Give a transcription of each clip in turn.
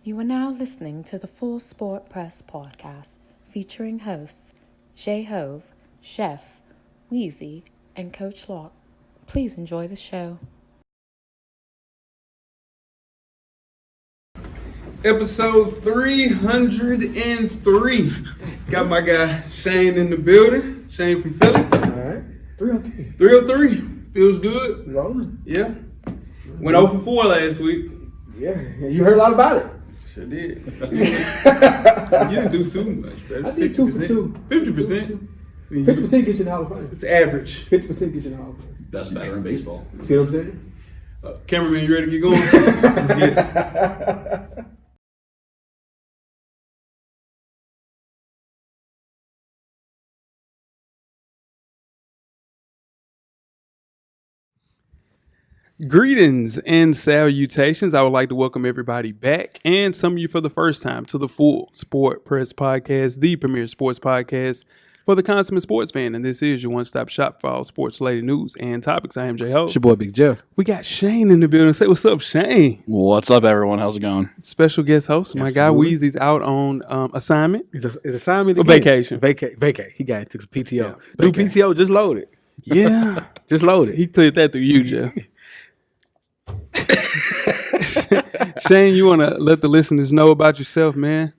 You are now listening to the Full Sport Press podcast, featuring hosts Jay Hove, Chef, Wheezy, and Coach Locke. Please enjoy the show. Episode 303. Got my guy Shane in the building. Shane from Philly. All right. 303. 303. Feels good. Rolling. Yeah. Went 0 for 4 last week. Yeah. You heard a lot about it. Sure did. You didn't do too much, baby. I did 2 for 2. 50%. 50% get you in the Hall of Fame. It's average. 50% get you in the Hall of Fame. Best batter in baseball. See what I'm saying? Cameraman, you ready to get going? Let's get it. Greetings and salutations. I would like to welcome everybody back and some of you for the first time to the Full Sport Press Podcast, the premier sports podcast for the consummate sports fan. And this is your one-stop shop for all sports-related news and topics. I am Jay Ho. It's your boy, Big Jeff. We got Shane in the building. Say what's up, Shane. What's up, everyone? How's it going? Special guest host. My guy Wheezy's out on assignment. His assignment Or vacation. Vacate. He got took some PTO. Yeah, New PTO just loaded. Yeah. Just loaded. He cleared that through you, Jeff. Shane, you want to let the listeners know about yourself, man?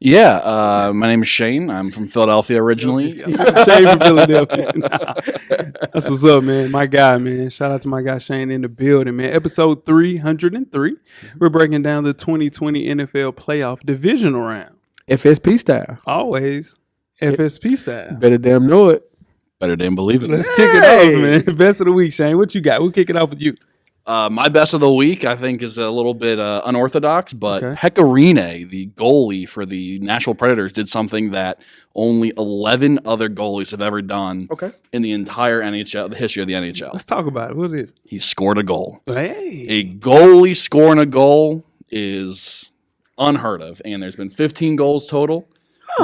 Yeah, my name is Shane. I'm from Philadelphia originally. Shane from Philadelphia. That's what's up, man. My guy, man. Shout out to my guy Shane in the building, man. Episode 303. We're breaking down the 2020 NFL playoff divisional round. FSP style. Always FSP style. Better damn know it. Better damn believe it. Let's kick it off, man. Best of the week, Shane. What you got? We'll kick it off with you. My best of the week, I think, is a little bit unorthodox, but Okay. Pecorine, the goalie for the Nashville Predators, did something that only 11 other goalies have ever done in the entire NHL, the history of the NHL. Let's talk about it. What is it? He scored a goal. Hey. A goalie scoring a goal is unheard of, and there's been 15 goals total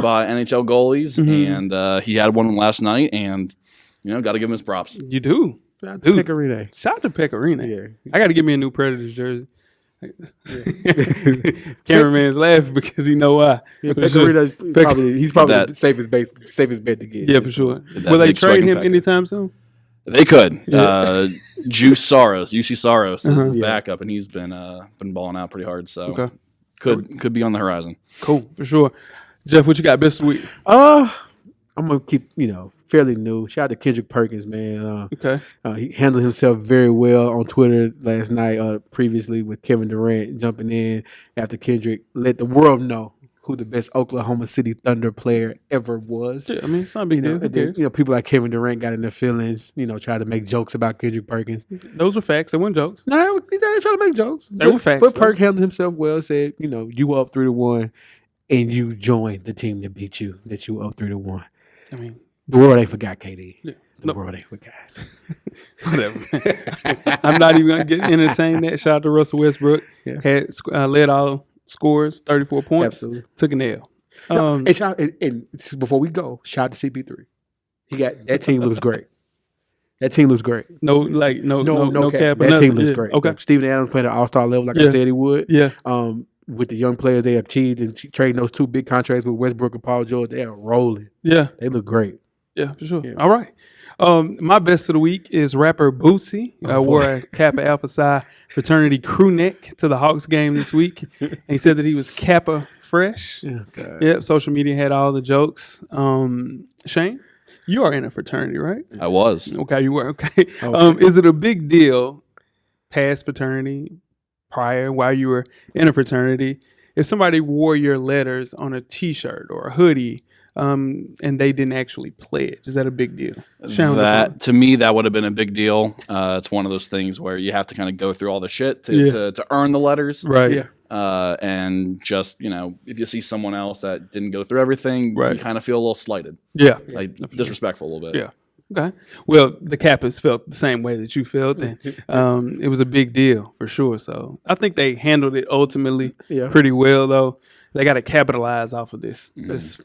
by NHL goalies, and he had one last night, and got to give him his props. You do. Shout out to Pecorine. Shout out to Pecorine. Yeah. I got to get me a new Predators jersey. Cameraman's laughing because he know why. Yeah, For sure. he's probably That- the safest bet to get. Yeah, for sure. That Will they big trade striking him factor. anytime soon? They could. Yeah. Juice Saros, UC Saros is his Yeah. backup, and he's been balling out pretty hard. So Okay. could be on the horizon. Cool, for sure. Jeff, what you got best of the week? I'm gonna keep fairly new. Shout out to Kendrick Perkins, man. Okay. He handled himself very well on Twitter last night. Previously with Kevin Durant jumping in after Kendrick let the world know who the best Oklahoma City Thunder player ever was. Yeah, I mean, it's not a big deal. Who And then, cares? people like Kevin Durant got in their feelings. Tried to make jokes about Kendrick Perkins. Those were facts. They weren't jokes. No, he tried to make jokes. They were facts, But though. Perk handled himself well. Said, you up 3-1, and you joined the team that beat you. That you up 3-1. I mean, The world ain't forgot, KD. Yeah. The No. world ain't forgot. whatever. I'm not even going to entertain that. Shout out to Russell Westbrook. Yeah. Had led all scores, 34 points. Absolutely. Took an L. And before we go, shout out to CP3. That team looks great. That team looks great. No cap. or That nothing. team looks Yeah. great. Okay. Steven Adams played at all-star level like I Yeah. said he would. Yeah. With the young players they achieved and trading those 2 big contracts with Westbrook and Paul George, they are rolling. Yeah. They look great. Yeah, for sure. Yeah. All right. My best of the week is rapper Boosie. Wore a Kappa Alpha Psi fraternity crew neck to the Hawks game this week. And he said that he was Kappa fresh. Yeah, God. Yep. Social media had all the jokes. Shane, you are in a fraternity, right? I was. Okay, you were. Okay. Okay. Is it a big deal, past fraternity, prior, while you were in a fraternity, if somebody wore your letters on a T-shirt or a hoodie, and they didn't actually pledge? Is that a big deal? Shane, That to me, that would have been a big deal. It's one of those things where you have to kind of go through all the shit to earn the letters. right? Yeah. And just if you see someone else that didn't go through everything, Right. you kind of feel a little slighted, Yeah. like disrespectful a little bit. Yeah. Okay. Well, the Kappas felt the same way that you felt, and it was a big deal for sure. So I think they handled it ultimately pretty well, though. They got to capitalize off of this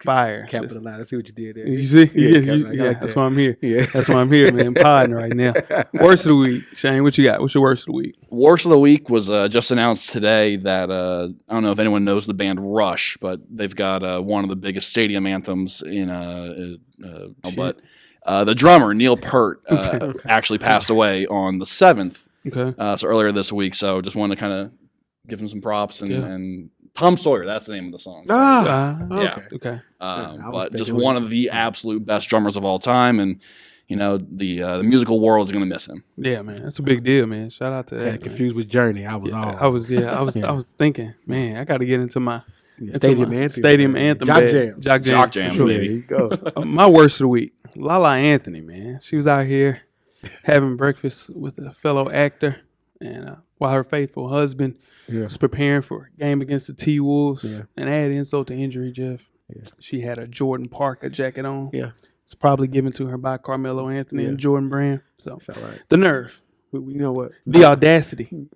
fire. Capitalize. I see what you did there. You see? Yeah, I like that's that. why I'm here. Yeah. That's why I'm here, man. Podding right now. Worst of the week. Shane, what you got? What's your worst of the week? Worst of the week was just announced today that I don't know if anyone knows the band Rush, but they've got one of the biggest stadium anthems in but the drummer Neil Peart actually passed away on the 7th. Okay. So earlier this week. So just wanted to kind of give him some props and Tom Sawyer, that's the name of the song. Okay. But just one of the absolute best drummers of all time, and the musical world is going to miss him. Yeah, man, that's a big deal, man. Shout out to that. Got confused with Journey. I was all. I was thinking, man, I got to get into my Stadium anthem. Stadium anthem. Jock Jam, sure. baby. There you go. My worst of the week, Lala Anthony, man. She was out here having breakfast with a fellow actor, and while her faithful husband was preparing for a game against the T-Wolves, and add insult to injury, Jeff. She had a Jordan Parker jacket on. Yeah. It's probably given to her by Carmelo Anthony and Jordan Brand. So That's all right. the nerve, You know what? the audacity.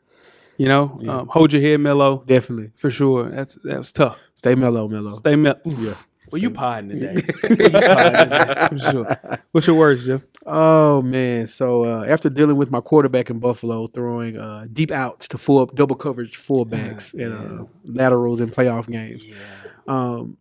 Hold your head mellow. Definitely. For sure. That was tough. Stay mellow. Stay mellow. Yeah. Well, you podding today. For sure. What's your worst, Jeff? Oh man! So after dealing with my quarterback in Buffalo throwing deep outs to full double coverage fullbacks and laterals in playoff games, so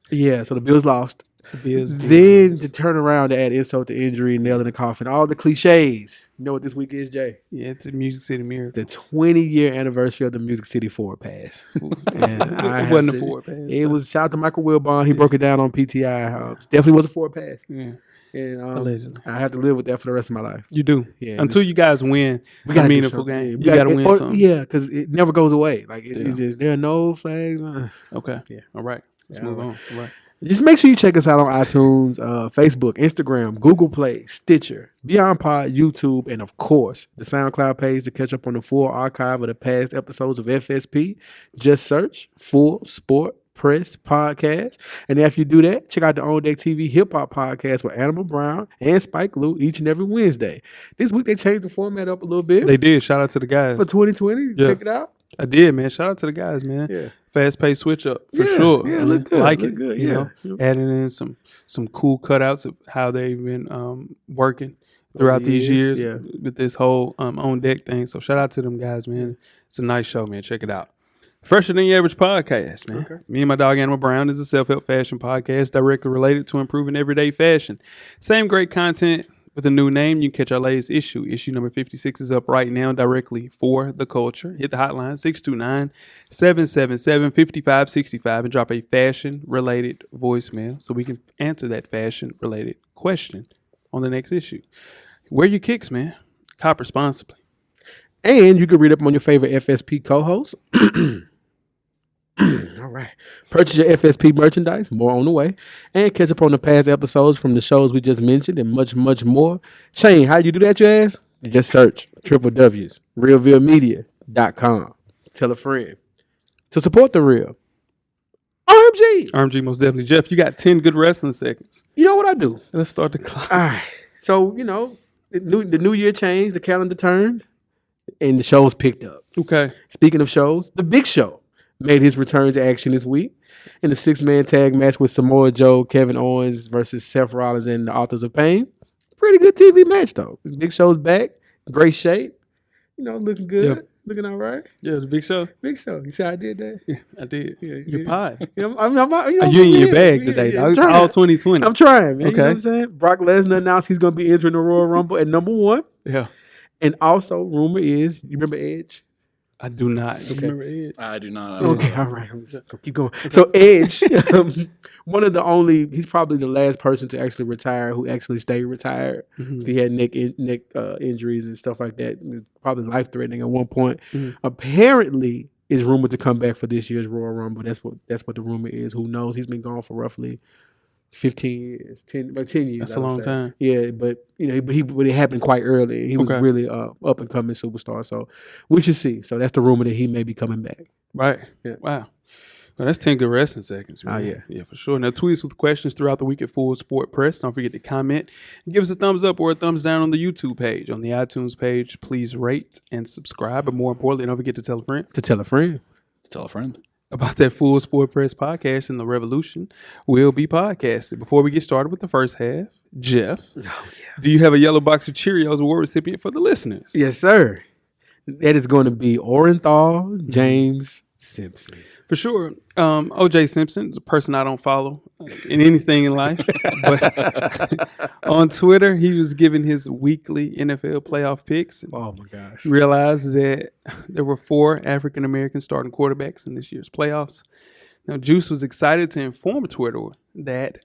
the Bills lost. Then to turn around to add insult to injury, nail in the coffin, all the cliches. You know what this week is, Jay? Yeah, it's a Music City Miracle. The 20-year anniversary of the Music City Forward Pass. And it wasn't a forward pass. It was shout out to Michael Wilbon. He broke it down on PTI. Definitely was a forward pass. Yeah. And allegedly. I have to live with that for the rest of my life. You do. Yeah. Until you guys win a meaningful game. You got to win something. Yeah, because it never goes away. Like, it's just, there are no flags. Okay. Yeah. All right. Let's move on. All right. Just make sure you check us out on iTunes, Facebook, Instagram, Google Play, Stitcher, Beyond Pod, YouTube, and of course, the SoundCloud page to catch up on the full archive of the past episodes of FSP. Just search Full Sport Press Podcast. And after you do that, check out the On Deck TV Hip Hop Podcast with Animal Brown and Spike Lee each and every Wednesday. This week, they changed the format up a little bit. They did. Shout out to the guys. For 2020. Check it out. I did, man. Shout out to the guys, man. Yeah. Fast paced switch up for sure. Yeah, look good. Like look it. good. You know, adding in some cool cutouts of how they've been working throughout these years with this whole On Deck thing. So shout out to them guys, man. It's a nice show, man. Check it out. Fresher Than Your Average podcast, man. Okay. Me and My Dog Animal Brown is a self-help fashion podcast directly related to improving everyday fashion. Same great content with a new name. You can catch our latest issue. Issue number 56 is up right now directly for the culture. Hit the hotline 629-777-5565 and drop a fashion-related voicemail so we can answer that fashion-related question on the next issue. Wear your kicks, man. Cop responsibly. And you can read up on your favorite FSP co-hosts. All right. Purchase your FSP merchandise, more on the way, and catch up on the past episodes from the shows we just mentioned and much, much more. Shane, how do you do that, you ask? You just search www.realvillemedia.com. Tell a friend to support the real. RMG most definitely. Jeff, you got 10 good wrestling seconds. You know what I do? Let's start the clock. All right. So, the new year changed, the calendar turned, and the shows picked up. Okay. Speaking of shows, The Big Show made his return to action this week in the 6-man tag match with Samoa Joe, Kevin Owens versus Seth Rollins and the Authors of Pain. Pretty good TV match, though. Big Show's back. Great shape. Looking good. Yep. Looking all right. Yeah, the Big Show. Big Show. You see how I did that? Yeah, I did. Yeah, Your pod. Yeah, You in your bag today, dog. It's all 2020. I'm trying, man. Okay. You know what I'm saying? Brock Lesnar announced he's going to be entering the Royal Rumble at number 1. Yeah. And also, rumor is, you remember Edge? I do not. You remember Ed? I do not. Okay, all right. Keep going. So Edge, one of the only, he's probably the last person to actually retire who actually stayed retired. Mm-hmm. He had neck injuries and stuff like that. It was probably life-threatening at one point. Mm-hmm. Apparently, is rumored to come back for this year's Royal Rumble. That's what the rumor is. Who knows? He's been gone for roughly 15 years, 10 years. That's a long time. Yeah, but but it happened quite early. He was really up and coming superstar. So we should see. So that's the rumor that he may be coming back. Right. Yeah. Wow. Well, that's 10 good wrestling seconds, man. Oh, yeah. Yeah, for sure. Now, tweet us with questions throughout the week at Full Sport Press. Don't forget to comment and give us a thumbs up or a thumbs down on the YouTube page. On the iTunes page, please rate and subscribe. But more importantly, don't forget to tell a friend. To tell a friend. Tell a friend. About that Full Sport Press podcast, and the revolution will be podcasted. Before we get started with the first half, Jeff, do you have a yellow box of Cheerios award recipient for the listeners? Yes, sir. That is going to be Orenthal James Simpson. For sure. O.J. Simpson is a person I don't follow in anything in life. But on Twitter, he was giving his weekly NFL playoff picks. And Oh, my gosh. realized that there were 4 African-American starting quarterbacks in this year's playoffs. Now, Juice was excited to inform Twitter that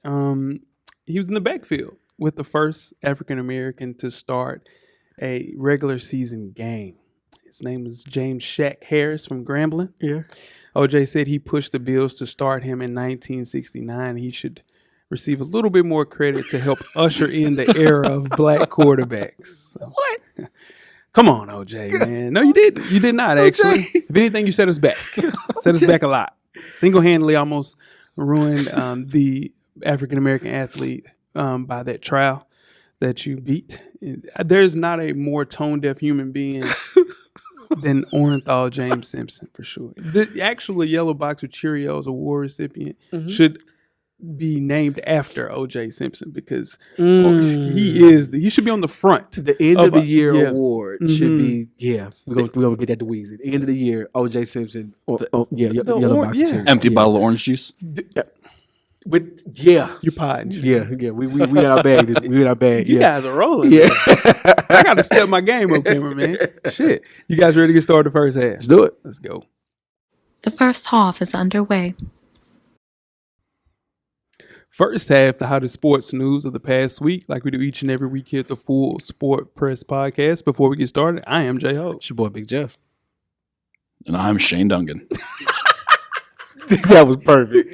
he was in the backfield with the first African-American to start a regular season game. His name was James Shaq Harris from Grambling. Yeah. OJ said he pushed the Bills to start him in 1969. He should receive a little bit more credit to help usher in the era of black quarterbacks. So, What? come on, OJ, man. No, you didn't. You did not, actually. If anything, you set us back. Set us back a lot. Single-handedly almost ruined the African-American athlete by that trial that you beat. There's not a more tone-deaf human being than Orenthal James Simpson, for sure. The actual Yellow Box of Cheerios award recipient should be named after O.J. Simpson because he should be on the front. The end of the year yeah. award should be, we're gonna get that to Weezy. The end of the year, O.J. Simpson, yellow box of Cheerios. Empty bottle of orange juice. With You're potting. we in our bag. We in our bag. You guys are rolling. Yeah. I got to step my game up, cameraman. Shit. You guys ready to get started the first half? Let's do it. Let's go. The first half is underway. First half, the hottest sports news of the past week, like we do each and every week here at the Full Sport Press Podcast. Before we get started, I am J-Ho. It's your boy, Big Jeff. And I'm Shane Dungan. That was perfect.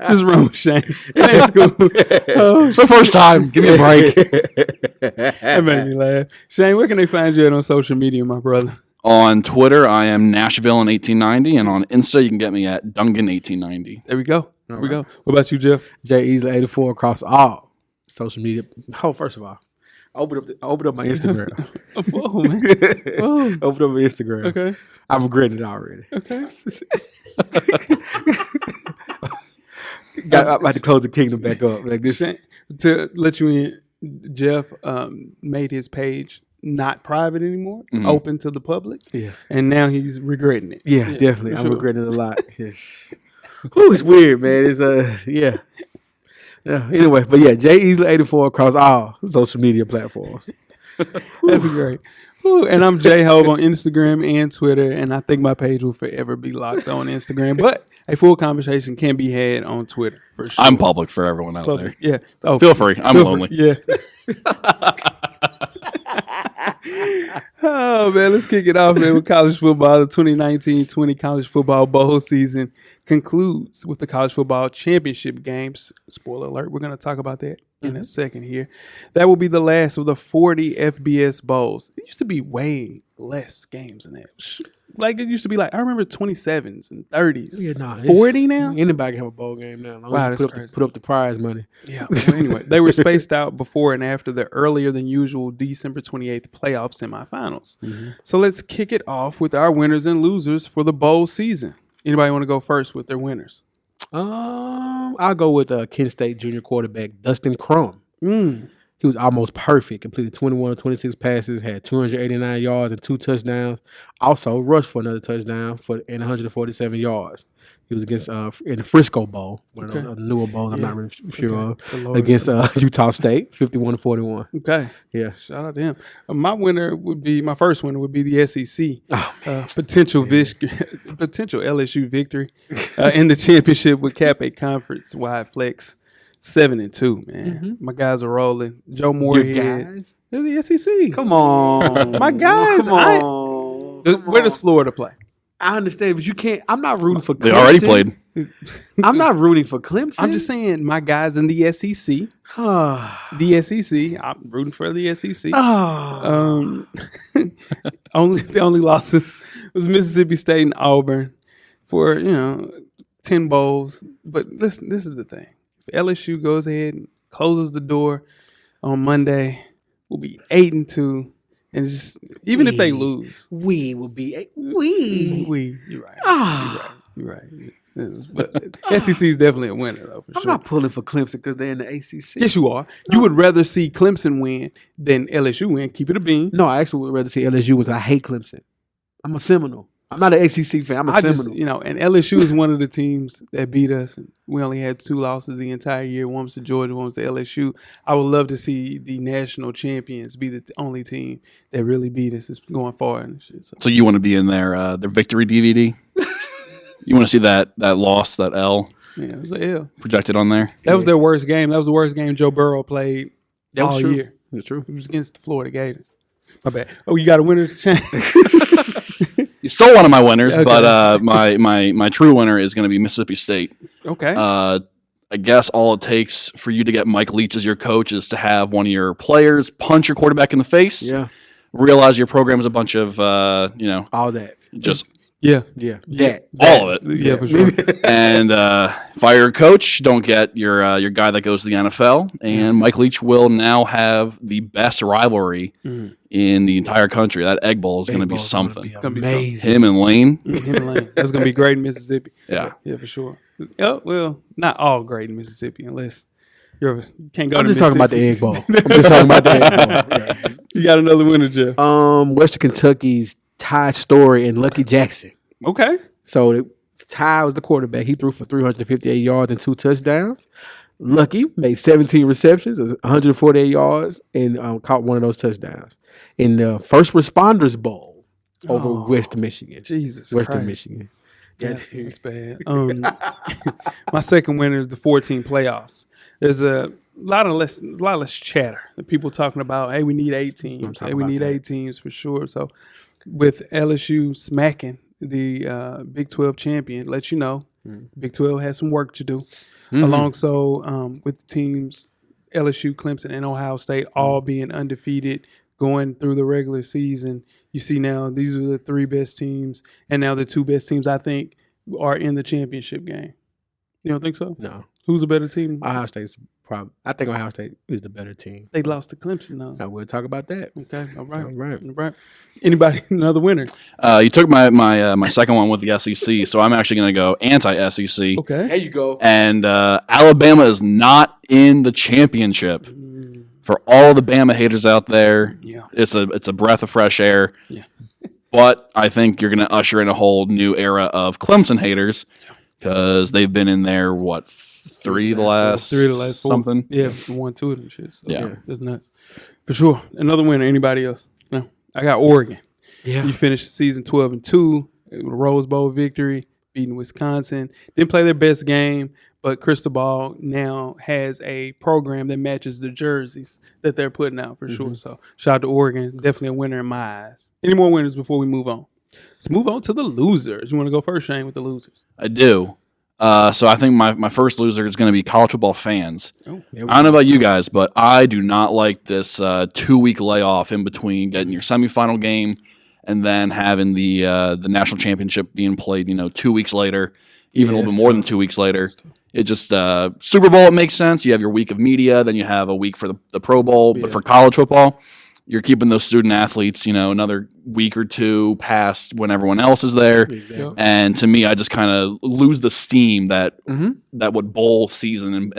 Just run with Shane. That's cool. Oh, For the first time. Give me a break. that made me laugh. Shane, where can they find you at on social media, my brother? On Twitter, I am Nashville in 1890. And on Insta, you can get me at Dungan1890. There we go. There we go. What about you, Jeff? Jay Easley 84 across all social media. Oh, first of all, open up my Instagram. Whoa, man. Whoa. Open up my Instagram. Okay. I've regretted it already. Okay. I'm about to close the kingdom back up like this. Shane, to let you in, Jeff made his page not private anymore. It's open to the public. Yeah. And now he's regretting it. Yeah, definitely. for I'm sure. regretting it a lot. Yes. Ooh, it's weird, man. It's yeah. Anyway, but yeah, Jay Easley 84 across all social media platforms. That's great. Ooh, and I'm J-Ho on Instagram and Twitter, and I think my page will forever be locked on Instagram. But a full conversation can be had on Twitter for sure. I'm public for everyone out there. Yeah. Oh, Feel free. I'm lonely. Yeah. Oh, man, let's kick it off, man, with college football. The 2019-20 college football bowl season concludes with the college football championship games. Spoiler alert, we're going to talk about that in a second here. That will be the last of the 40 FBS bowls. It used to be way less games than that. Like, it used to be like, I remember 27s and 30s. Yeah, nah, 40 now? Anybody can have a bowl game now. Wow, that's put crazy. Put up the prize money. Yeah. Well, anyway, they were spaced out before and after the earlier than usual December 28th playoff semifinals. So let's kick it off with our winners and losers for the bowl season. Anybody want to go first with their winners? I'll go with Kent State junior quarterback Dustin Crum. He was almost perfect. Completed 21 of 26 passes, had 289 yards and 2 touchdowns. Also rushed for another touchdown and 147 yards. He was against in the Frisco Bowl, one of those newer bowls I'm not really sure of, against Utah State, 51-41. Okay. Yeah. Shout out to him. My first winner would be the SEC. Potential LSU victory in the championship would cap a conference-wide flex 7-2, man. My guys are rolling. Joe Moorhead. Your guys? They're the SEC. Come on. My guys. Come on. Where does Florida play? I understand, but you can't. I'm not rooting for Clemson. They already played. I'm not rooting for Clemson. I'm just saying, my guys in the SEC. The SEC. I'm rooting for the SEC. The only losses was Mississippi State and Auburn. for 10 bowls. But listen, this is the thing: if LSU goes ahead and closes the door on Monday, we'll be 8-2, and just even if they lose, we will be you're right. You're right. But SEC is definitely a winner, though. For I'm sure. not pulling for Clemson because they're in the ACC. Yes, you are. You would rather see Clemson win than LSU win. Keep it a bean. No, I actually would rather see LSU win because I hate Clemson. I'm a Seminole. I'm not an SEC fan. I'm a Seminole. And LSU is one of the teams that beat us. We only had 2 losses the entire year. One was to Georgia, one was to LSU. I would love to see the national champions be the only team that really beat us going forward. And shit. So you want to be in their victory DVD? You want to see that loss, that L Yeah, it was an L. projected on there? That was their worst game. That was the worst game Joe Burrow played all true. year. That's true. It was against the Florida Gators. My bad. Oh, you got a winner to change? You stole one of my winners, Okay. but my true winner is going to be Mississippi State. Okay. I guess all it takes for you to get Mike Leach as your coach is to have one of your players punch your quarterback in the face. Yeah. Realize your program is a bunch of All that. just yeah. Yeah. That. all of it. Yeah, for sure. And fire your coach. Don't get your guy that goes to the NFL. And Mike Leach will now have the best rivalry in the entire country. That Egg Bowl is going to be something. Gonna be Amazing. Him and Lane. Him and Lane. That's going to be great in Mississippi. Yeah. Yeah, for sure. Oh, well, not all great in Mississippi unless you can't go I'm to just talking about the Mississippi. Egg Bowl. I'm just talking about the Egg Bowl. Yeah. You got another winner, Jeff. Western Kentucky's Ty Story and Lucky Jackson. Okay. So Ty was the quarterback. He threw for 358 yards and 2 touchdowns. Lucky made 17 receptions, 148 yards, and caught one of those touchdowns in the First Responders Bowl over West Michigan. Jesus Western Christ. Michigan. That's bad. My second winner is the 14 playoffs. There's a lot less chatter. The people talking about, hey, we need 8 teams. Hey, we need 8 teams for sure. So with LSU smacking the Big 12 champion, let you know Big 12 has some work to do. Alongside with teams LSU, Clemson, and Ohio State all being undefeated going through the regular season. You see now these are the 3 best teams, and now the 2 best teams I think are in the championship game. You don't think so? No. Who's a better team? Ohio State's probably. I think Ohio State is the better team. They lost to Clemson though. Now we'll talk about that. Okay, all right. All right. Anybody another winner? You took my second one with the SEC, so I'm actually going to go anti-SEC. Okay. There you go. And Alabama is not in the championship. For all the Bama haters out there, it's a breath of fresh air. Yeah. But I think you're going to usher in a whole new era of Clemson haters because they've been in there, what, 3 of the last 4 something? Yeah, 1, 2 of them shit. So, Yeah. That's nuts. For sure. Another winner. Anybody else? No. I got Oregon. Yeah. You finished the season 12-2 with a Rose Bowl victory, beating Wisconsin. Didn't play their best game, but Cristobal now has a program that matches the jerseys that they're putting out for sure. So shout out to Oregon. Definitely a winner in my eyes. Any more winners before we move on? Let's move on to the losers. You want to go first, Shane, with the losers? I do. So I think my first loser is going to be college football fans. Oh, I don't know about you guys, but I do not like this 2-week layoff in between getting your semifinal game and then having the national championship being played, 2 weeks later, even a little bit more than 2 weeks later. It just Super Bowl, it makes sense. You have your week of media, then you have a week for the Pro Bowl. But for college football, you're keeping those student athletes, another week or 2 past when everyone else is there. Exactly. And to me, I just kind of lose the steam that what bowl season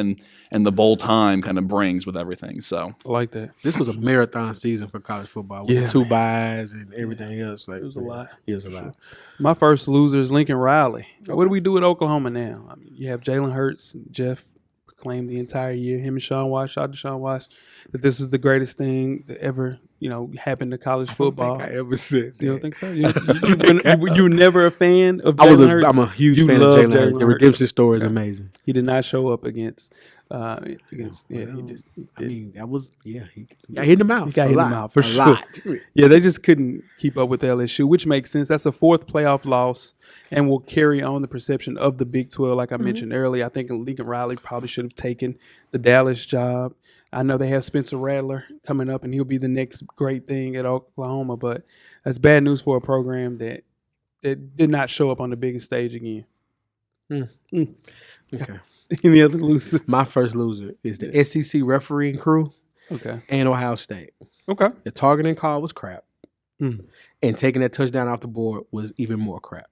and the bowl time kind of brings with everything. So I like that. This was a marathon season for college football with the 2 buys and everything else. Like, It was a lot. It was a lot. My first loser is Lincoln Riley. What do we do with Oklahoma now? I mean, you have Jalen Hurts, Jeff proclaimed the entire year, him and Sean Watts, shout out to Sean Watts, that this is the greatest thing that ever, happened to college football. I ever said that. You don't think so? You were never a fan of Jalen Hurts? I'm a huge You fan of love Jalen Hurts. Jalen The Hurts. redemption story is amazing. He did not show up against he just I mean, that was he got hit in the mouth. He got hit in the mouth, for a sure. lot. Yeah, they just couldn't keep up with LSU, which makes sense. That's a 4th playoff loss and will carry on the perception of the Big 12. Like I mentioned earlier, I think Lincoln Riley probably should have taken the Dallas job. I know they have Spencer Rattler coming up, and he'll be the next great thing at Oklahoma, but that's bad news for a program that that did not show up on the biggest stage again. Okay. Any other losers? My first loser is the SEC refereeing crew Okay. and Ohio State. Okay. The targeting call was crap. Mm. And taking that touchdown off the board was even more crap.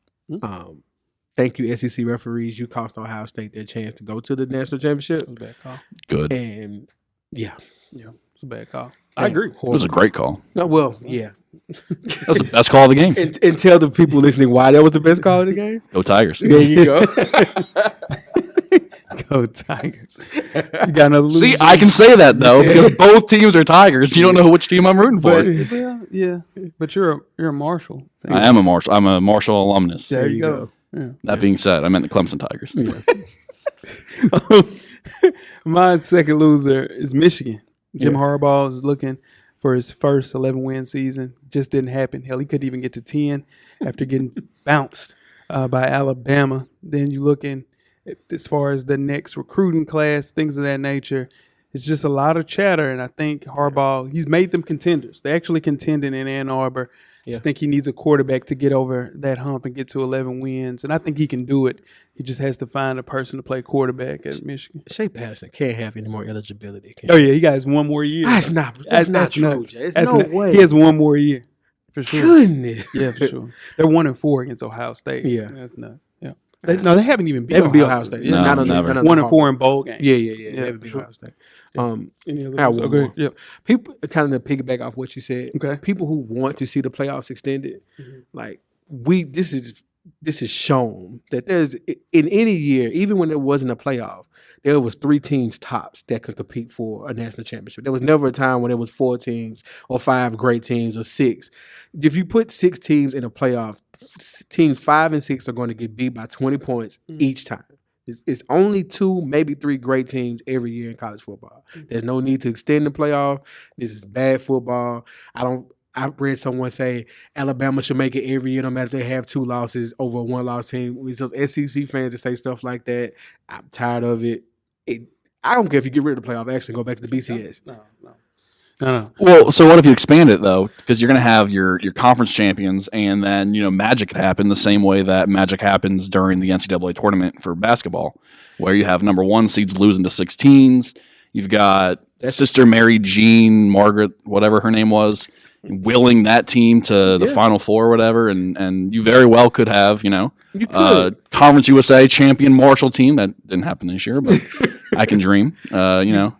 Thank you, SEC referees. You cost Ohio State their chance to go to the national championship. It was a bad call. Good. And yeah. Yeah, it's a bad call. I agree. It was a great call. No, well, yeah. That was the best call of the game. And tell the people listening why that was the best call of the game. Go Tigers. There you go. Go Tigers. You got another loser? See, I can say that though because both teams are Tigers. You don't know which team I'm rooting for. Yeah. But you're a Marshall fan. I am a Marshall. I'm a Marshall alumnus. There you go. Yeah. That being said, I meant the Clemson Tigers. My second loser is Michigan. Jim Harbaugh is looking for his first 11-win season. Just didn't happen. Hell, he couldn't even get to 10 after getting bounced by Alabama. Then you looking as far as the next recruiting class, things of that nature. It's just a lot of chatter, and I think Harbaugh, he's made them contenders. They're actually contending in Ann Arbor. I just think he needs a quarterback to get over that hump and get to 11 wins, and I think he can do it. He just has to find a person to play quarterback at Michigan. Shea Patterson can't have any more eligibility. Oh, yeah, he got one more year. That's not true, nuts. Jay. There's That's no nuts. way. He has one more year, for sure. Goodness. Yeah, for sure. They're 1-4 against Ohio State. Yeah. That's nuts. Yeah. They haven't even beat They haven't beat Ohio Ohio State. Yeah. No, never. 1-4 in bowl games. Yeah. They haven't for beat sure. Ohio State. Any other I have ones? one Okay. more. Yep. People kind of to piggyback off what you said. Okay. People who want to see the playoffs extended, like this is shown that there's in any year, even when there wasn't a playoff, there was 3 teams tops that could compete for a national championship. There was never a time when there was 4 teams or 5 great teams or 6. If you put 6 teams in a playoff, teams 5 and 6 are going to get beat by 20 points each time. It's only 2, maybe 3 great teams every year in college football. There's no need to extend the playoff. This is bad football. I read someone say Alabama should make it every year, no matter if they have 2 losses over a 1-loss team. With some SEC fans that say stuff like that, I'm tired of it. I don't care if you get rid of the playoff action, go back to the BCS. No. Well, so what if you expand it though? Because you're going to have your conference champions, and then Magic could happen the same way that Magic happens during the NCAA tournament for basketball, where you have number 1 seeds losing to 16s. You've got Sister Mary Jean Margaret, whatever her name was, willing that team to the Final Four or whatever, and you very well could have Conference USA champion Marshall team. That didn't happen this year, but I can dream.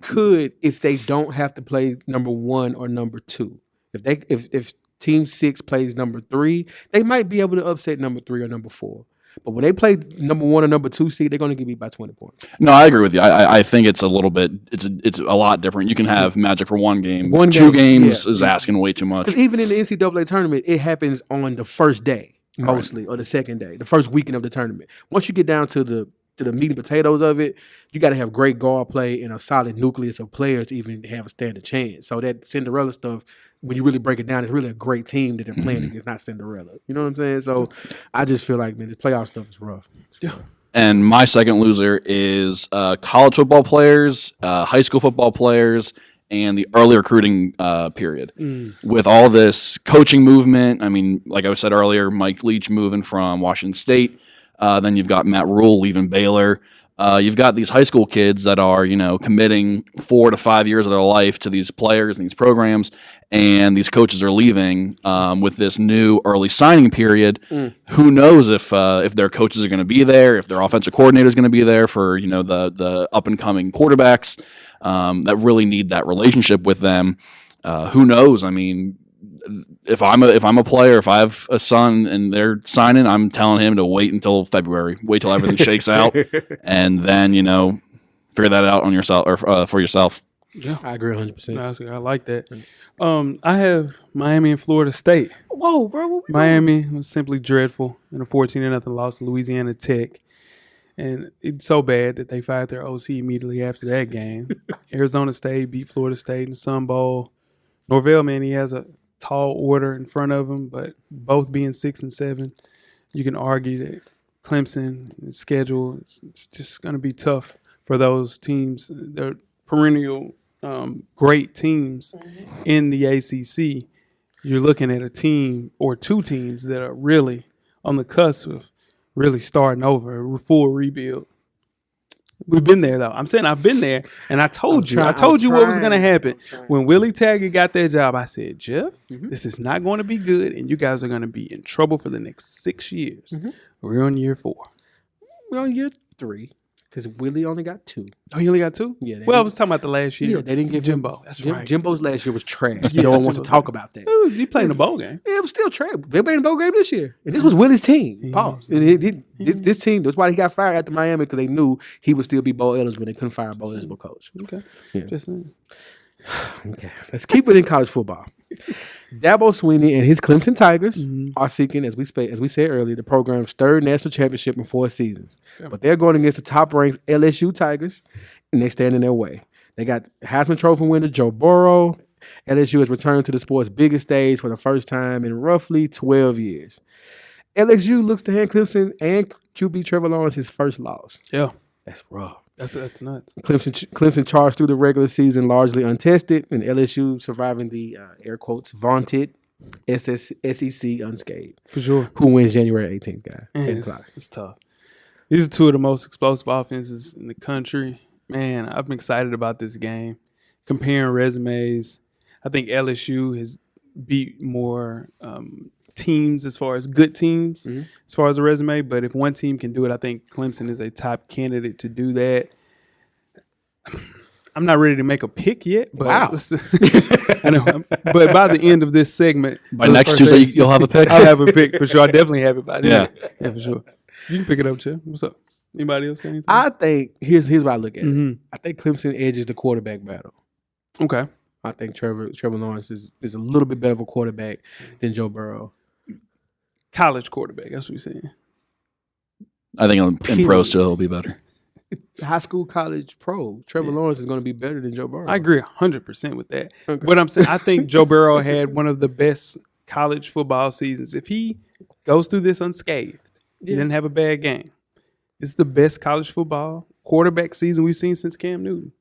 Could if they don't have to play number 1 or number 2. If Team 6 plays number 3, they might be able to upset number 3 or number 4. But when they play number 1 or number 2 seed, they're going to get beat by 20 points. No, I agree with you. I think it's a little bit. It's a lot different. You can have Magic for 1 game. 2 games is asking way too much. Because even in the NCAA tournament, it happens on the first day mostly, or the second day, the first weekend of the tournament. Once you get down to the meat and potatoes of it, you got to have great guard play and a solid nucleus of players to even have a standard chance. So that Cinderella stuff, when you really break it down, it's really a great team that they're playing against, not Cinderella. You know what I'm saying? So I just feel like, man, this playoff stuff is rough. Yeah. And my second loser is college football players, high school football players, and the early recruiting period. With all this coaching movement, I mean, like I said earlier, Mike Leach moving from Washington State. Then you've got Matt Rule leaving Baylor. You've got these high school kids that are, committing 4 to 5 years of their life to these players and these programs, and these coaches are leaving with this new early signing period. Who knows if their coaches are going to be there, if their offensive coordinator is going to be there for the up and coming quarterbacks that really need that relationship with them. Who knows? I mean, if I'm a player, if I have a son and they're signing, I'm telling him to wait until February, wait till everything shakes out, and then figure that out on yourself or for yourself. Yeah, I agree 100%. I like that. I have Miami and Florida State. Whoa, bro! Miami was simply dreadful in a 14-0 loss to Louisiana Tech. And it's so bad that they fired their OC immediately after that game. Arizona State beat Florida State in the Sun Bowl. Norvell, man, he has a tall order in front of him, but both being 6 and 7, you can argue that Clemson's schedule, it's just going to be tough for those teams. They're perennial great teams in the ACC. You're looking at a team or 2 teams that are really on the cusp of really starting over, a full rebuild. We've been there though. I'm saying I've been there, and I told you what was going to happen when Willie Taggart got that job. I said, Jeff, this is not going to be good, and you guys are going to be in trouble for the next 6 years. We're on year 4. We're on year 3 because Willie only got 2. Oh, he only got 2? Yeah. Well, I was talking about the last year. Yeah, they didn't give Jimbo. That's right. Jimbo's last year was trash. No one wants to talk about that. He played in the bowl game. Yeah, it was still trash. They played in the bowl game this year, and this was Willie's team. Pause. This team. That's why he got fired after Miami, because they knew he would still be bowl eligible when they couldn't fire a bowl eligible coach. Okay. Yeah. Just saying. Okay. Let's keep it in college football. Dabo Swinney and his Clemson Tigers are seeking, as we said earlier, the program's 3rd national championship in 4 seasons. Okay. But they're going against the top-ranked LSU Tigers, and they stand in their way. They got Heisman Trophy winner Joe Burrow. LSU has returned to the sport's biggest stage for the first time in roughly 12 years. LSU looks to hand Clemson and QB Trevor Lawrence his first loss. Yeah. That's rough. That's nuts. Clemson charged through the regular season largely untested, and LSU surviving the air quotes vaunted SEC unscathed. For sure. Who wins January 18th, guy? Man, it's tough. These are 2 of the most explosive offenses in the country. Man, I'm excited about this game. Comparing resumes, I think LSU has beat more teams as far as good teams, as far as a resume. But if one team can do it, I think Clemson is a top candidate to do that. I'm not ready to make a pick yet. But wow. I know. But by the end of this segment. By next Tuesday, you'll have a pick? I'll have a pick for sure. I definitely have it by then. Yeah, for sure. You can pick it up, Chip. What's up? Anybody else got anything? I think, here's what I look at it. I think Clemson edges the quarterback battle. Okay. I think Trevor Lawrence is a little bit better of a quarterback than Joe Burrow. College quarterback, that's what you're saying. I think in pro still he'll be better. High school, college, pro. Trevor Lawrence is going to be better than Joe Burrow. I agree 100% with that. Okay. But I'm saying I think Joe Burrow had one of the best college football seasons. If he goes through this unscathed, he didn't have a bad game. It's the best college football quarterback season we've seen since Cam Newton.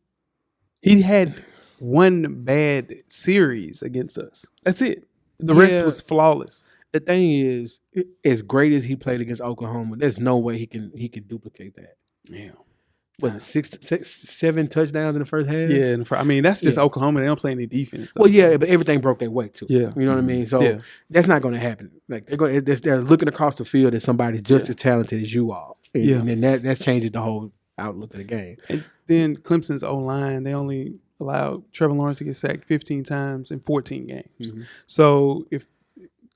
He had one bad series against us. That's it. The rest was flawless. The thing is, as great as he played against Oklahoma, there's no way he can duplicate that. Yeah. Was it 7 touchdowns in the first half? Yeah, that's just Oklahoma. They don't play any defense. Well, yeah, but everything broke their way too. Yeah, you know what I mean. So that's not going to happen. Like they're looking across the field at somebody just as talented as you are. And then that changes the whole outlook of the game. And then Clemson's O-line, they only allowed Trevor Lawrence to get sacked 15 times in 14 games. So if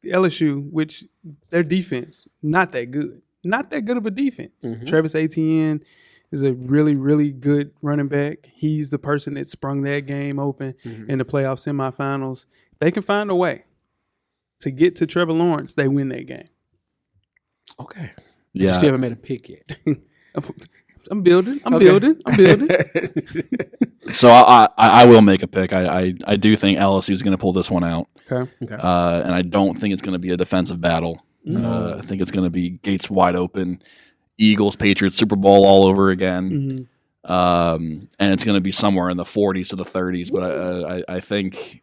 LSU, which their defense, not that good of a defense. Travis Etienne is a really, really good running back. He's the person that sprung that game open in the playoff semifinals. If they can find a way to get to Trevor Lawrence, they win that game. Okay. Yeah. You still haven't made a pick yet. I'm building. So I will make a pick. I do think LSU is going to pull this one out. Okay. And I don't think it's going to be a defensive battle. I think it's going to be gates wide open. Eagles, Patriots, Super Bowl all over again. And it's going to be somewhere in the 40s to the 30s. But I think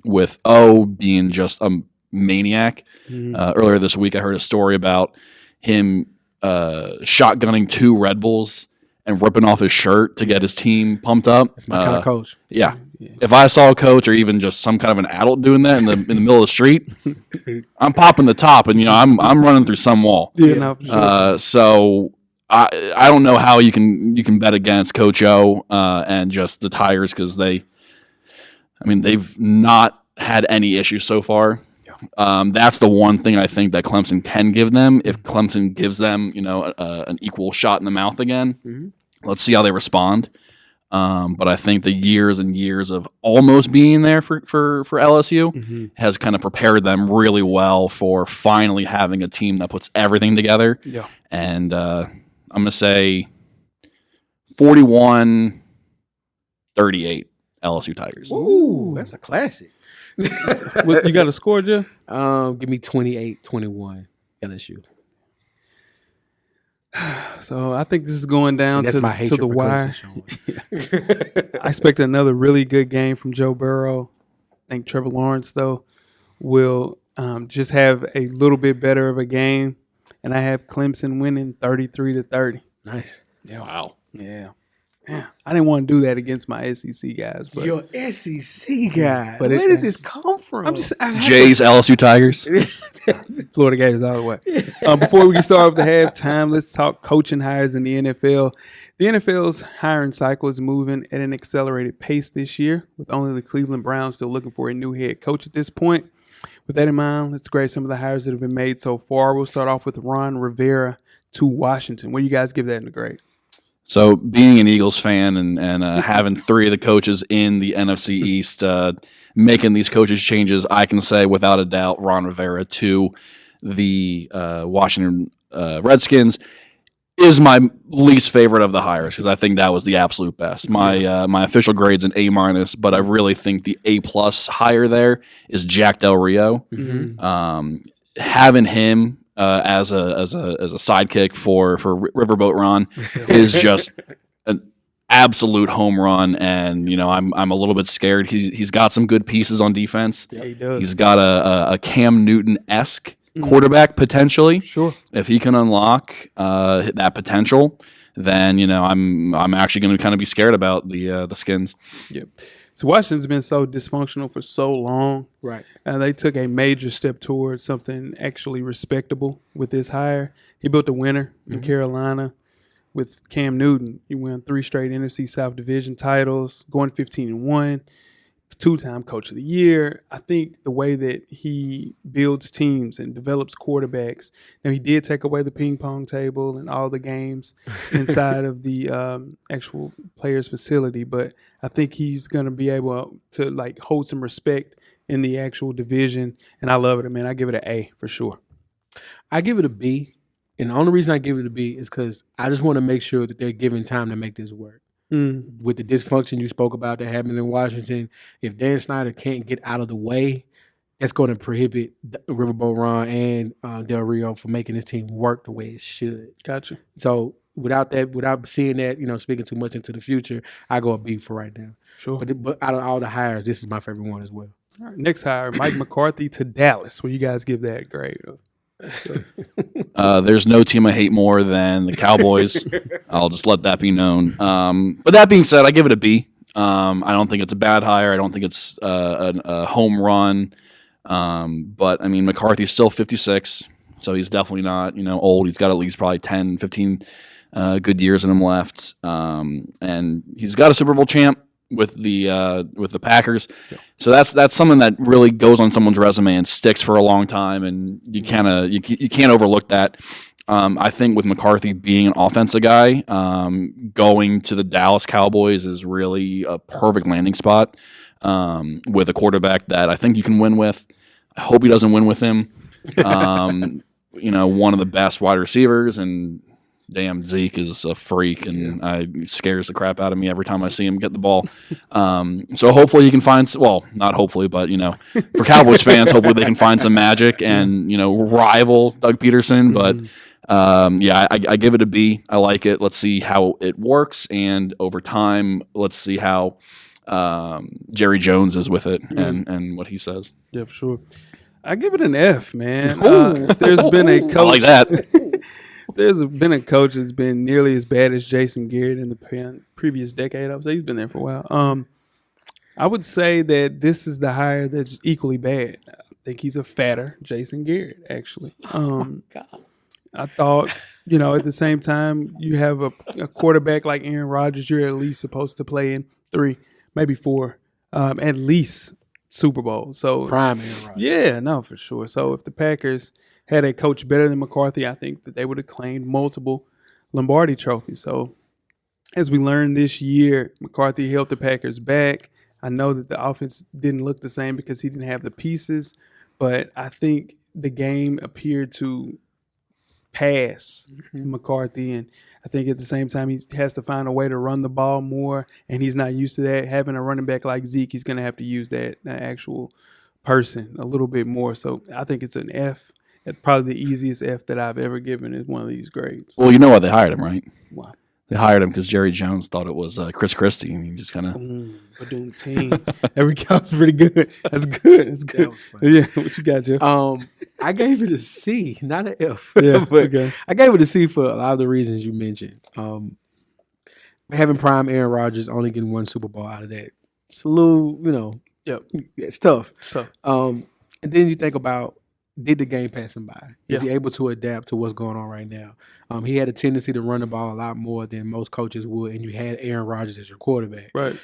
with O being just a maniac, earlier this week I heard a story about him shotgunning 2 Red Bulls and ripping off his shirt to get his team pumped up. That's my kind of coach. Yeah. If I saw a coach or even just some kind of an adult doing that in the middle of the street, I'm popping the top and I'm running through some wall. So I don't know how you can bet against Coach O and just the Tigers because they've not had any issues so far. That's the one thing I think that Clemson can give them. If Clemson gives them, an equal shot in the mouth again, let's see how they respond. But I think the years and years of almost being there for LSU has kind of prepared them really well for finally having a team that puts everything together. Yeah. And I'm going to say 41-38 LSU Tigers. Ooh, that's a classic. You got a score, Jeff? Give me 28-21 LSU. So I think this is going down to the wire. I expect another really good game from Joe Burrow. I think Trevor Lawrence, though, will just have a little bit better of a game. and I have Clemson winning 33-30. Nice. Yeah. Wow. Yeah. I didn't want to do that against my SEC guys, but Your SEC guy. But Where did this come from? I'm just Jay's LSU Tigers. Florida Gators all the way. Before we start with the halftime, let's talk coaching hires in the NFL. The NFL's hiring cycle is moving at an accelerated pace this year, with only the Cleveland Browns still looking for a new head coach at this point. With that in mind, let's grade some of the hires that have been made so far. We'll start off with Ron Rivera to Washington. What do you guys give that in the grade? So, being an Eagles fan and having three of the coaches in the NFC East making these coaches changes, I can say without a doubt Ron Rivera to the Washington Redskins is my least favorite of the hires because I think that was the absolute best. My official grade's an A-, but I really think the A+ hire there is Jack Del Rio. Having him as a sidekick for Riverboat Ron is just an absolute home run, and I'm a little bit scared. He's got some good pieces on defense. Yeah, he does. He's got a Cam Newton-esque quarterback potentially. Sure. If he can unlock that potential, then I'm actually going to kind of be scared about the Skins. Yep. So Washington's been so dysfunctional for so long. Right. They took a major step towards something actually respectable with this hire. He built a winner in Carolina with Cam Newton. He won 3 straight NFC South Division titles, going 15-1, 2-time Coach of the Year. I think the way that he builds teams and develops quarterbacks. Now, he did take away the ping pong table and all the games inside of the actual players' facility, but I think he's going to be able to hold some respect in the actual division, and I love it, man. I give it an A for sure. I give it a B, and the only reason I give it a B is because I just want to make sure that they're given time to make this work. With the dysfunction you spoke about that happens in Washington, if Dan Snyder can't get out of the way, that's going to prohibit Riverboat Ron and Del Rio from making this team work the way it should. Gotcha. So without seeing that, speaking too much into the future, I go a B for right now. Sure. But out of all the hires, this is my favorite one as well. All right, next hire, Mike McCarthy to Dallas. What do you guys give that grade? There's no team I hate more than the Cowboys. I'll just let that be known. But that being said, I give it a B. I don't think it's a bad hire. I don't think it's a home run. But, I mean, McCarthy's still 56, so he's definitely not old. He's got at least probably 10, 15 good years in him left. And he's got a Super Bowl champ with the Packers. Yeah. So that's something that really goes on someone's resume and sticks for a long time, and you can't overlook that. I think with McCarthy being an offensive guy, going to the Dallas Cowboys is really a perfect landing spot with a quarterback that I think you can win with. I hope he doesn't win with him. One of the best wide receivers, and damn, Zeke is a freak, and scares the crap out of me every time I see him get the ball. So hopefully he can find, not hopefully, but, for Cowboys fans, hopefully they can find some magic and, rival Doug Peterson. But, I give it a B. I like it. Let's see how it works. And over time, let's see how Jerry Jones is with it and what he says. Yeah, for sure. I give it an F, man. There's been a coach. I like that. There's been a coach that's been nearly as bad as Jason Garrett in the previous decade. I would say he's been there for a while. I would say that this is the hire that's equally bad. I think he's a fatter Jason Garrett, actually. God. I thought, at the same time, you have a quarterback like Aaron Rodgers, you're at least supposed to play in 3, maybe 4, at least Super Bowl. So prime Aaron Rodgers. Yeah, no, for sure. So if the Packers had a coach better than McCarthy, I think that they would have claimed multiple Lombardi trophies. So as we learned this year, McCarthy held the Packers back. I know that the offense didn't look the same because he didn't have the pieces, but I think the game appeared to pass McCarthy, and I think at the same time he has to find a way to run the ball more, and he's not used to that. Having a running back like Zeke, he's going to have to use that actual person a little bit more. So I think it's an F. It's probably the easiest F that I've ever given is one of these grades. Well, you know why they hired him, right? Why? They hired him because Jerry Jones thought it was Chris Christie, and he just kind of. Badoom team. Every count's pretty good. That's good. That's good. That was funny. Yeah, what you got, Jeff? I gave it a C, not an F. Yeah, but okay. I gave it a C for a lot of the reasons you mentioned. Having prime Aaron Rodgers, only getting one Super Bowl out of that. Salute, Yep. it's tough. So And then you think about, did the game pass him by? Is Yeah. he able to adapt to what's going on right now? He had a tendency to run the ball a lot more than most coaches would, and you had Aaron Rodgers as your quarterback. right.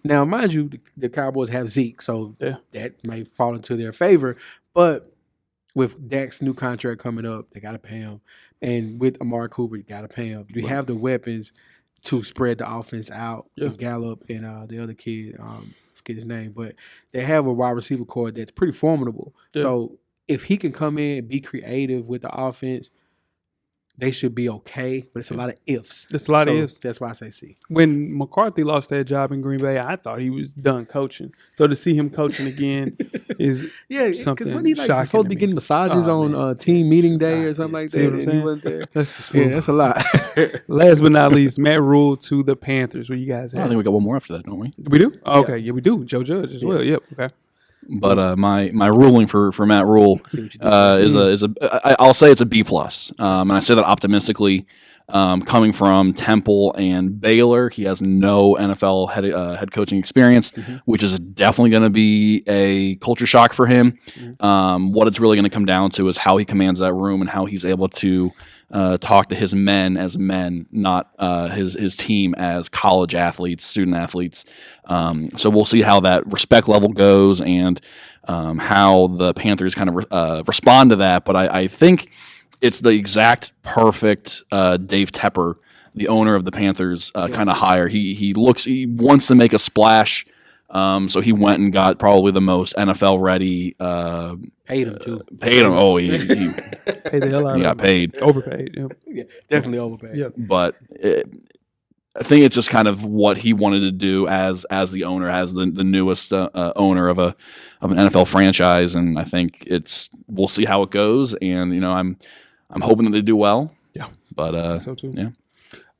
Now, mind you, the Cowboys have Zeke, so Yeah. that may fall into their favor. But with Dak's new contract coming up, they got to pay him. And with Amari Cooper, you got to pay him. You have the weapons to spread the offense out. Yeah. And Gallup and the other kid, forget his name, but they have a wide receiver core that's pretty formidable. Yeah. So if he can come in and be creative with the offense, they should be okay. But it's a lot of ifs. It's a lot of So ifs. That's why I say C. When McCarthy lost that job in Green Bay, I thought he was done coaching. So to see him coaching again is Yeah, because something when he shocking supposed to to be me. getting massages Oh, on man. team meeting day or something Yeah. like See that, what I'm and saying? he wasn't there. That's just Yeah, that's a lot. Last but not least, Matt Rule to the Panthers. What you guys I have? think we got one more after that, don't we? We do? Oh, okay, yeah, we do. Joe Judge as well. Yep. Okay. But my ruling for Matt Rule See what you did is I'll say it's a B plus, and I say that optimistically. Coming from Temple and Baylor, he has no NFL head coaching experience, which is definitely going to be a culture shock for him. What it's really going to come down to is how he commands that room and how he's able to talk to his men as men, not his team as college athletes, student athletes. So we'll see how that respect level goes and how the Panthers kind of respond to that. But I think it's the exact perfect Dave Tepper, the owner of the Panthers, kind of hire. He wants to make a splash. So he went and got probably the most NFL ready. Paid him too. Paid him. Oh, he Hey, the hell out he of got him. paid. Overpaid. Yep. Yeah, definitely overpaid. Yep. But I think it's just kind of what he wanted to do as the owner, as the newest owner of an NFL franchise, and I think we'll see how it goes. And I'm hoping that they do well. Yeah. But So too. yeah.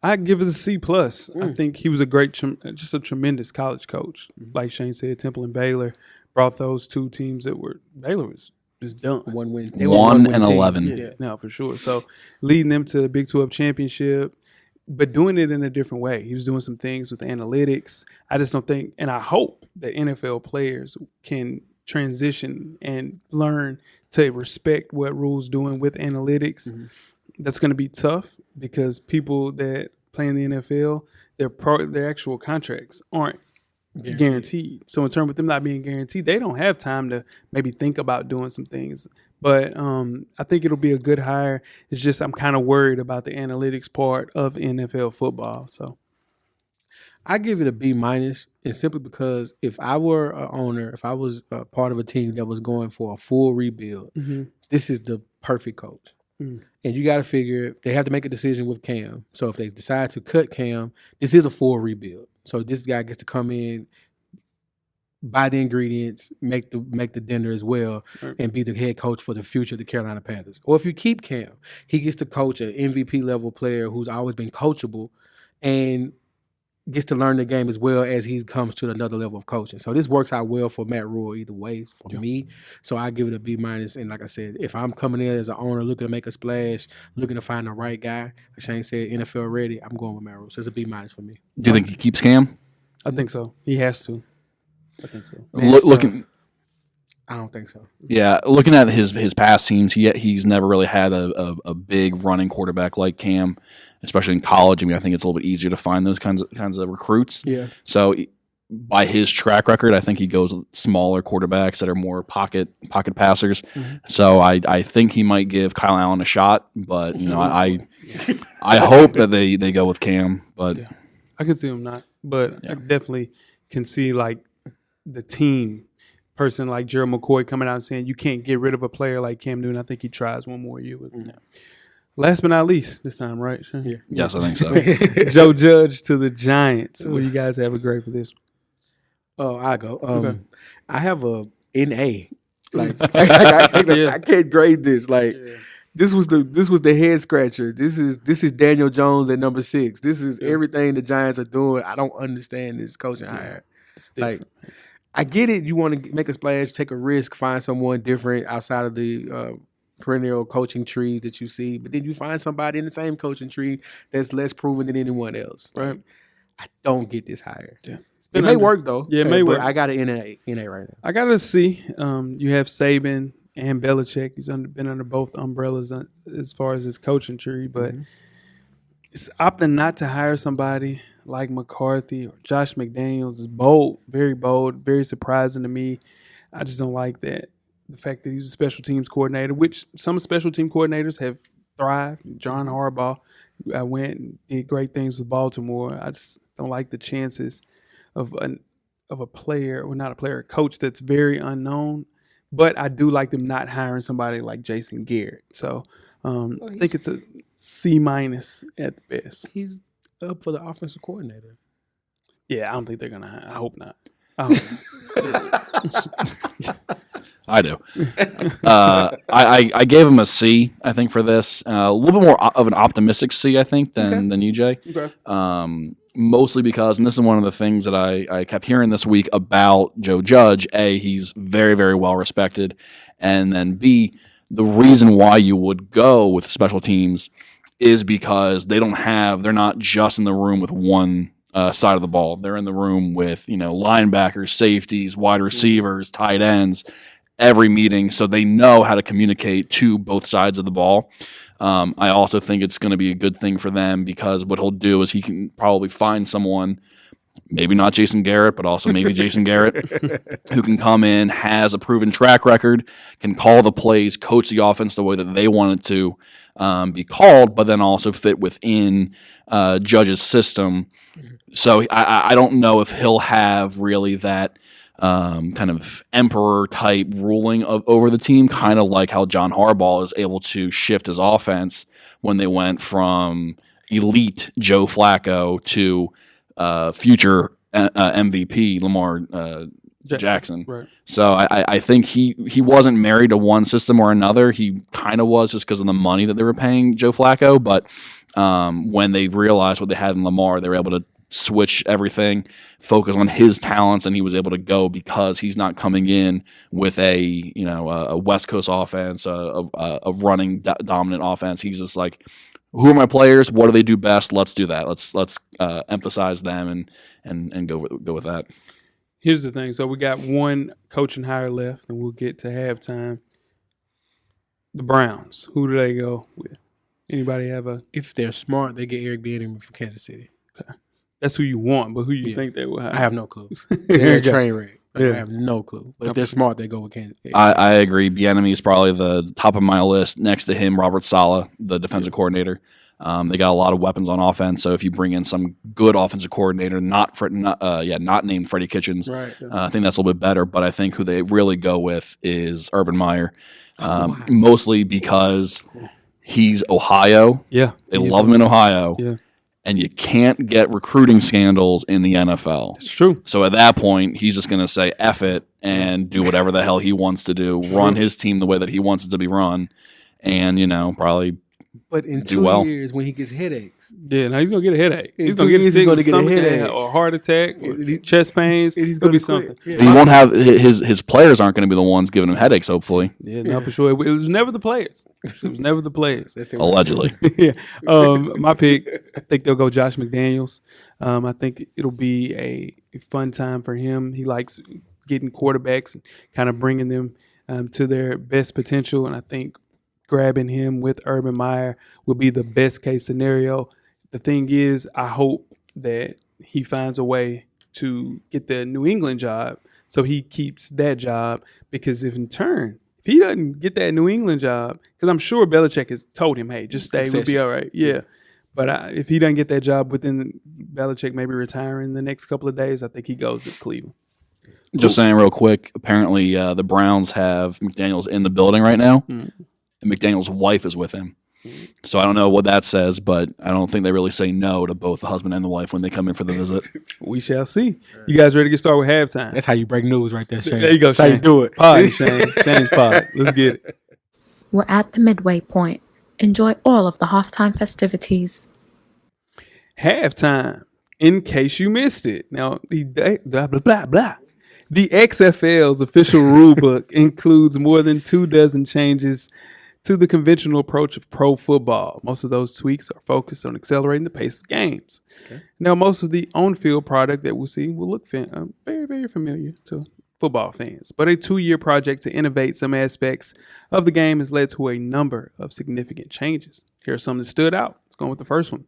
I give it a C plus. I think he was a great, just a tremendous college coach. Like Shane said, Temple and Baylor brought those two teams that were Baylor was just done. One win. 1-11. Yeah, no, for sure. So leading them to the Big 12 championship, but doing it in a different way. He was doing some things with analytics. I just don't think, and I hope that NFL players can transition and learn to respect what Rule's doing with analytics. That's going to be tough because people that play in the NFL, their actual contracts aren't guaranteed. So in terms of them not being guaranteed, they don't have time to maybe think about doing some things. But I think it'll be a good hire. It's just I'm kind of worried about the analytics part of NFL football. So I give it a B minus, and simply because if I were an owner, if I was a part of a team that was going for a full rebuild, this is the perfect coach. And you got to figure they have to make a decision with Cam. So if they decide to cut Cam, this is a full rebuild. So this guy gets to come in, buy the ingredients, make the dinner as well, and be the head coach for the future of the Carolina Panthers. Or if you keep Cam, he gets to coach an MVP level player who's always been coachable and gets to learn the game as well as he comes to another level of coaching. So this works out well for Matt Rule either way for me. So I give it a B minus. And like I said, if I'm coming in as an owner looking to make a splash, looking to find the right guy, like Shane said, NFL ready, I'm going with Matt Rule. So it's a B minus for me. Do you think he keeps Cam? I think so. He has to. I think so. Looking. I don't think so. Yeah, looking at his past teams, he's never really had a big running quarterback like Cam, especially in college. I mean, I think it's a little bit easier to find those kinds of recruits. Yeah. So by his track record, I think he goes with smaller quarterbacks that are more pocket passers. So I think he might give Kyle Allen a shot, but I hope that they go with Cam. But I can see him not, but I definitely can see like the team person like Gerald McCoy coming out and saying you can't get rid of a player like Cam Newton. I think he tries one more year with him. Last but not least, this time, right? Sure. Yeah. yes, I think so. Joe Judge to the Giants. What do you guys have a grade for this? Oh, I go. Okay. I have a NA. Like I can't grade this. Like This was the head scratcher. This is Daniel Jones at number 6. This is everything the Giants are doing. I don't understand this coaching hire. Like, I get it. You want to make a splash, take a risk, find someone different outside of the perennial coaching trees that you see, but then you find somebody in the same coaching tree that's less proven than anyone else. Right. Like, I don't get this hire. Yeah. It may work though. Yeah, it may work. I got an NA right now. I got to see. You have Saban and Belichick. He's been under both umbrellas as far as his coaching tree, but it's opting not to hire somebody like McCarthy or Josh McDaniels is bold, very surprising to me. I just don't like that. The fact that he's a special teams coordinator, which some special team coordinators have thrived. John Harbaugh went and did great things with Baltimore. I just don't like the chances of a player, or not a player, a coach that's very unknown. But I do like them not hiring somebody like Jason Garrett. So I think it's a C- at the best. He's up for the offensive coordinator. Yeah, I don't think they're gonna hire. I hope not. I do. I gave him a C, I think, for this. A little bit more of an optimistic C, I think, than you, Jay. Okay. Mostly because, and this is one of the things that I kept hearing this week about Joe Judge, A, he's very, very well respected, and then B, the reason why you would go with special teams is because they're not just in the room with one side of the ball. They're in the room with, linebackers, safeties, wide receivers, tight ends, every meeting, so they know how to communicate to both sides of the ball. I also think it's going to be a good thing for them because what he'll do is he can probably find someone, maybe not Jason Garrett, but also maybe Jason Garrett, who can come in, has a proven track record, can call the plays, coach the offense the way that they want it to be called, but then also fit within Judge's system. So I don't know if he'll have really that kind of emperor type ruling over the team, kind of like how John Harbaugh is able to shift his offense when they went from elite Joe Flacco to future MVP Lamar Jackson. Right. So I think he wasn't married to one system or another. He kind of was just because of the money that they were paying Joe Flacco. But when they realized what they had in Lamar, they were able to switch everything, focus on his talents, and he was able to go because he's not coming in with a West Coast offense, a running dominant offense. He's just like, who are my players? What do they do best? Let's do that. Let's emphasize them and go with that. Here's the thing. So we got one coaching hire left, and we'll get to halftime. The Browns. Who do they go with? Anybody have a? If they're smart, they get Eric Bieniemy from Kansas City. Okay. That's who you want, but who you think they will hire? I have no clue. They're a train wreck. Yeah. I have no clue. But if they're smart, they go with Kansas. I agree. Bieniemy is probably the top of my list. Next to him, Robert Saleh, the defensive coordinator. They got a lot of weapons on offense. So if you bring in some good offensive coordinator, not named Freddie Kitchens, Right. I think that's a little bit better. But I think who they really go with is Urban Meyer, mostly because he's Ohio. Yeah, They love him in Ohio. Yeah. And you can't get recruiting scandals in the NFL. It's true. So at that point, he's just going to say F it and do whatever the hell he wants to do, run his team the way that he wants it to be run, and, probably But in do 2 well. years, when he gets headaches, Yeah, now he's gonna get a headache. In He's 2 gonna get years, sick, he's gonna get a stomach headache. ache, or heart attack, or And he- chest pains. and he's It'll be gonna quit. something. Yeah. He won't have his players aren't going to be the ones giving him headaches, hopefully. Yeah, not for sure. It was never the players. It was never the players. That's their- Allegedly. Yeah. My pick, I think they'll go Josh McDaniels. I think it'll be a fun time for him. He likes getting quarterbacks and kind of bringing them to their best potential. And I think grabbing him with Urban Meyer will be the best case scenario. The thing is, I hope that he finds a way to get the New England job so he keeps that job, because if he doesn't get that New England job, because I'm sure Belichick has told him, hey, just stay, we'll be all right. Yeah. But if he doesn't get that job within Belichick maybe retiring the next couple of days, I think he goes to Cleveland. Just saying real quick, apparently the Browns have McDaniels in the building right now, and McDaniels' wife is with him. So I don't know what that says, but I don't think they really say no to both the husband and the wife when they come in for the visit. We shall see. You guys ready to get started with halftime? That's how you break news right there, Shane. There you go, That's how you Shane. do it. Pod, Shane. Shane's pod. Let's get it. We're at the midway point Enjoy all of the halftime festivities. Halftime, in case you missed it. Now, blah, blah, blah, blah. The XFL's official rulebook includes more than 24 changes to the conventional approach of pro football. Most of those tweaks are focused on accelerating the pace of games. Okay. Now, most of the on-field product that we'll see will look very, very familiar to football fans. But a 2-year project to innovate some aspects of the game has led to a number of significant changes. Here are some that stood out. Let's go with the first one.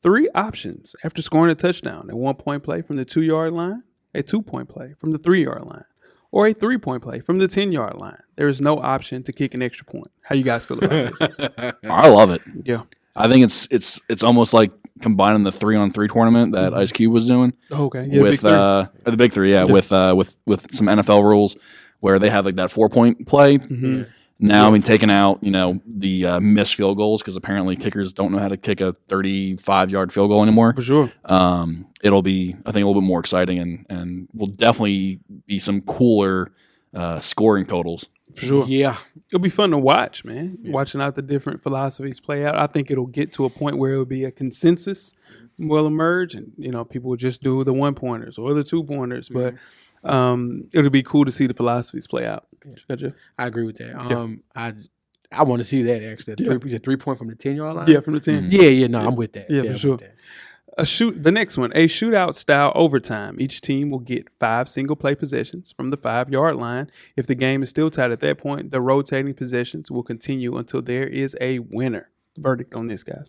3 options after scoring a touchdown: a 1-point play from the 2-yard line, a 2-point play from the 3-yard line, or a 3-point play from the 10-yard line. There is no option to kick an extra point. How you guys feel about this? I love it. Yeah. I think it's almost like combining the 3-on-3 tournament that Ice Cube was doing. Oh, okay. Yeah, with the big three, with some NFL rules where they have like that 4-point play. Mm-hmm. Now, I mean, taking out the missed field goals, because apparently kickers don't know how to kick a 35-yard field goal anymore. For sure. It'll be, I think, a little bit more exciting, and will definitely be some cooler scoring totals. For sure. Yeah. It'll be fun to watch, man. Yeah. Watching out the different philosophies play out. I think it'll get to a point where it'll be a consensus will emerge, and people will just do the 1-pointers or the 2-pointers. But it'll be cool to see the philosophies play out. Gotcha. I agree with that. I want to see that actually. Is it 3-point from the 10-yard line? Yeah, from the 10. Yeah. I'm with that. Yeah, for sure. The next one, a shootout style overtime. Each team will get 5 single play possessions from the 5-yard line. If the game is still tied at that point, the rotating possessions will continue until there is a winner. Verdict on this, guys.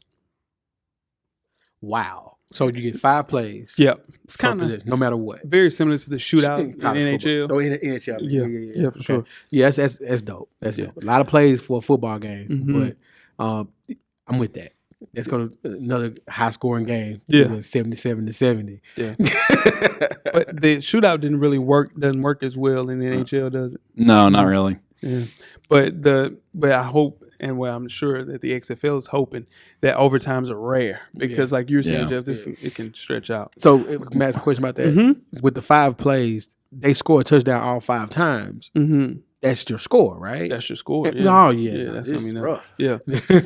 Wow. So you get 5 plays. Yep. It's kind of no matter what. Very similar to the shootout in NHL. Oh, in NHL. Yeah, for sure. Yeah, that's dope. That's dope. A lot of plays for a football game, but I'm with that. That's going to another high scoring game. Yeah, 77-70. Yeah, but the shootout doesn't work as well in the NHL, does it? No, not really. Yeah, but I hope, and I'm sure that the XFL is hoping that overtimes are rare, because like you were saying, Jeff, it can stretch out. So, can I ask a question about that? With the 5 plays, they score a touchdown all 5 times. That's your score, right? That's your score. Yeah. That's gonna be rough. Yeah.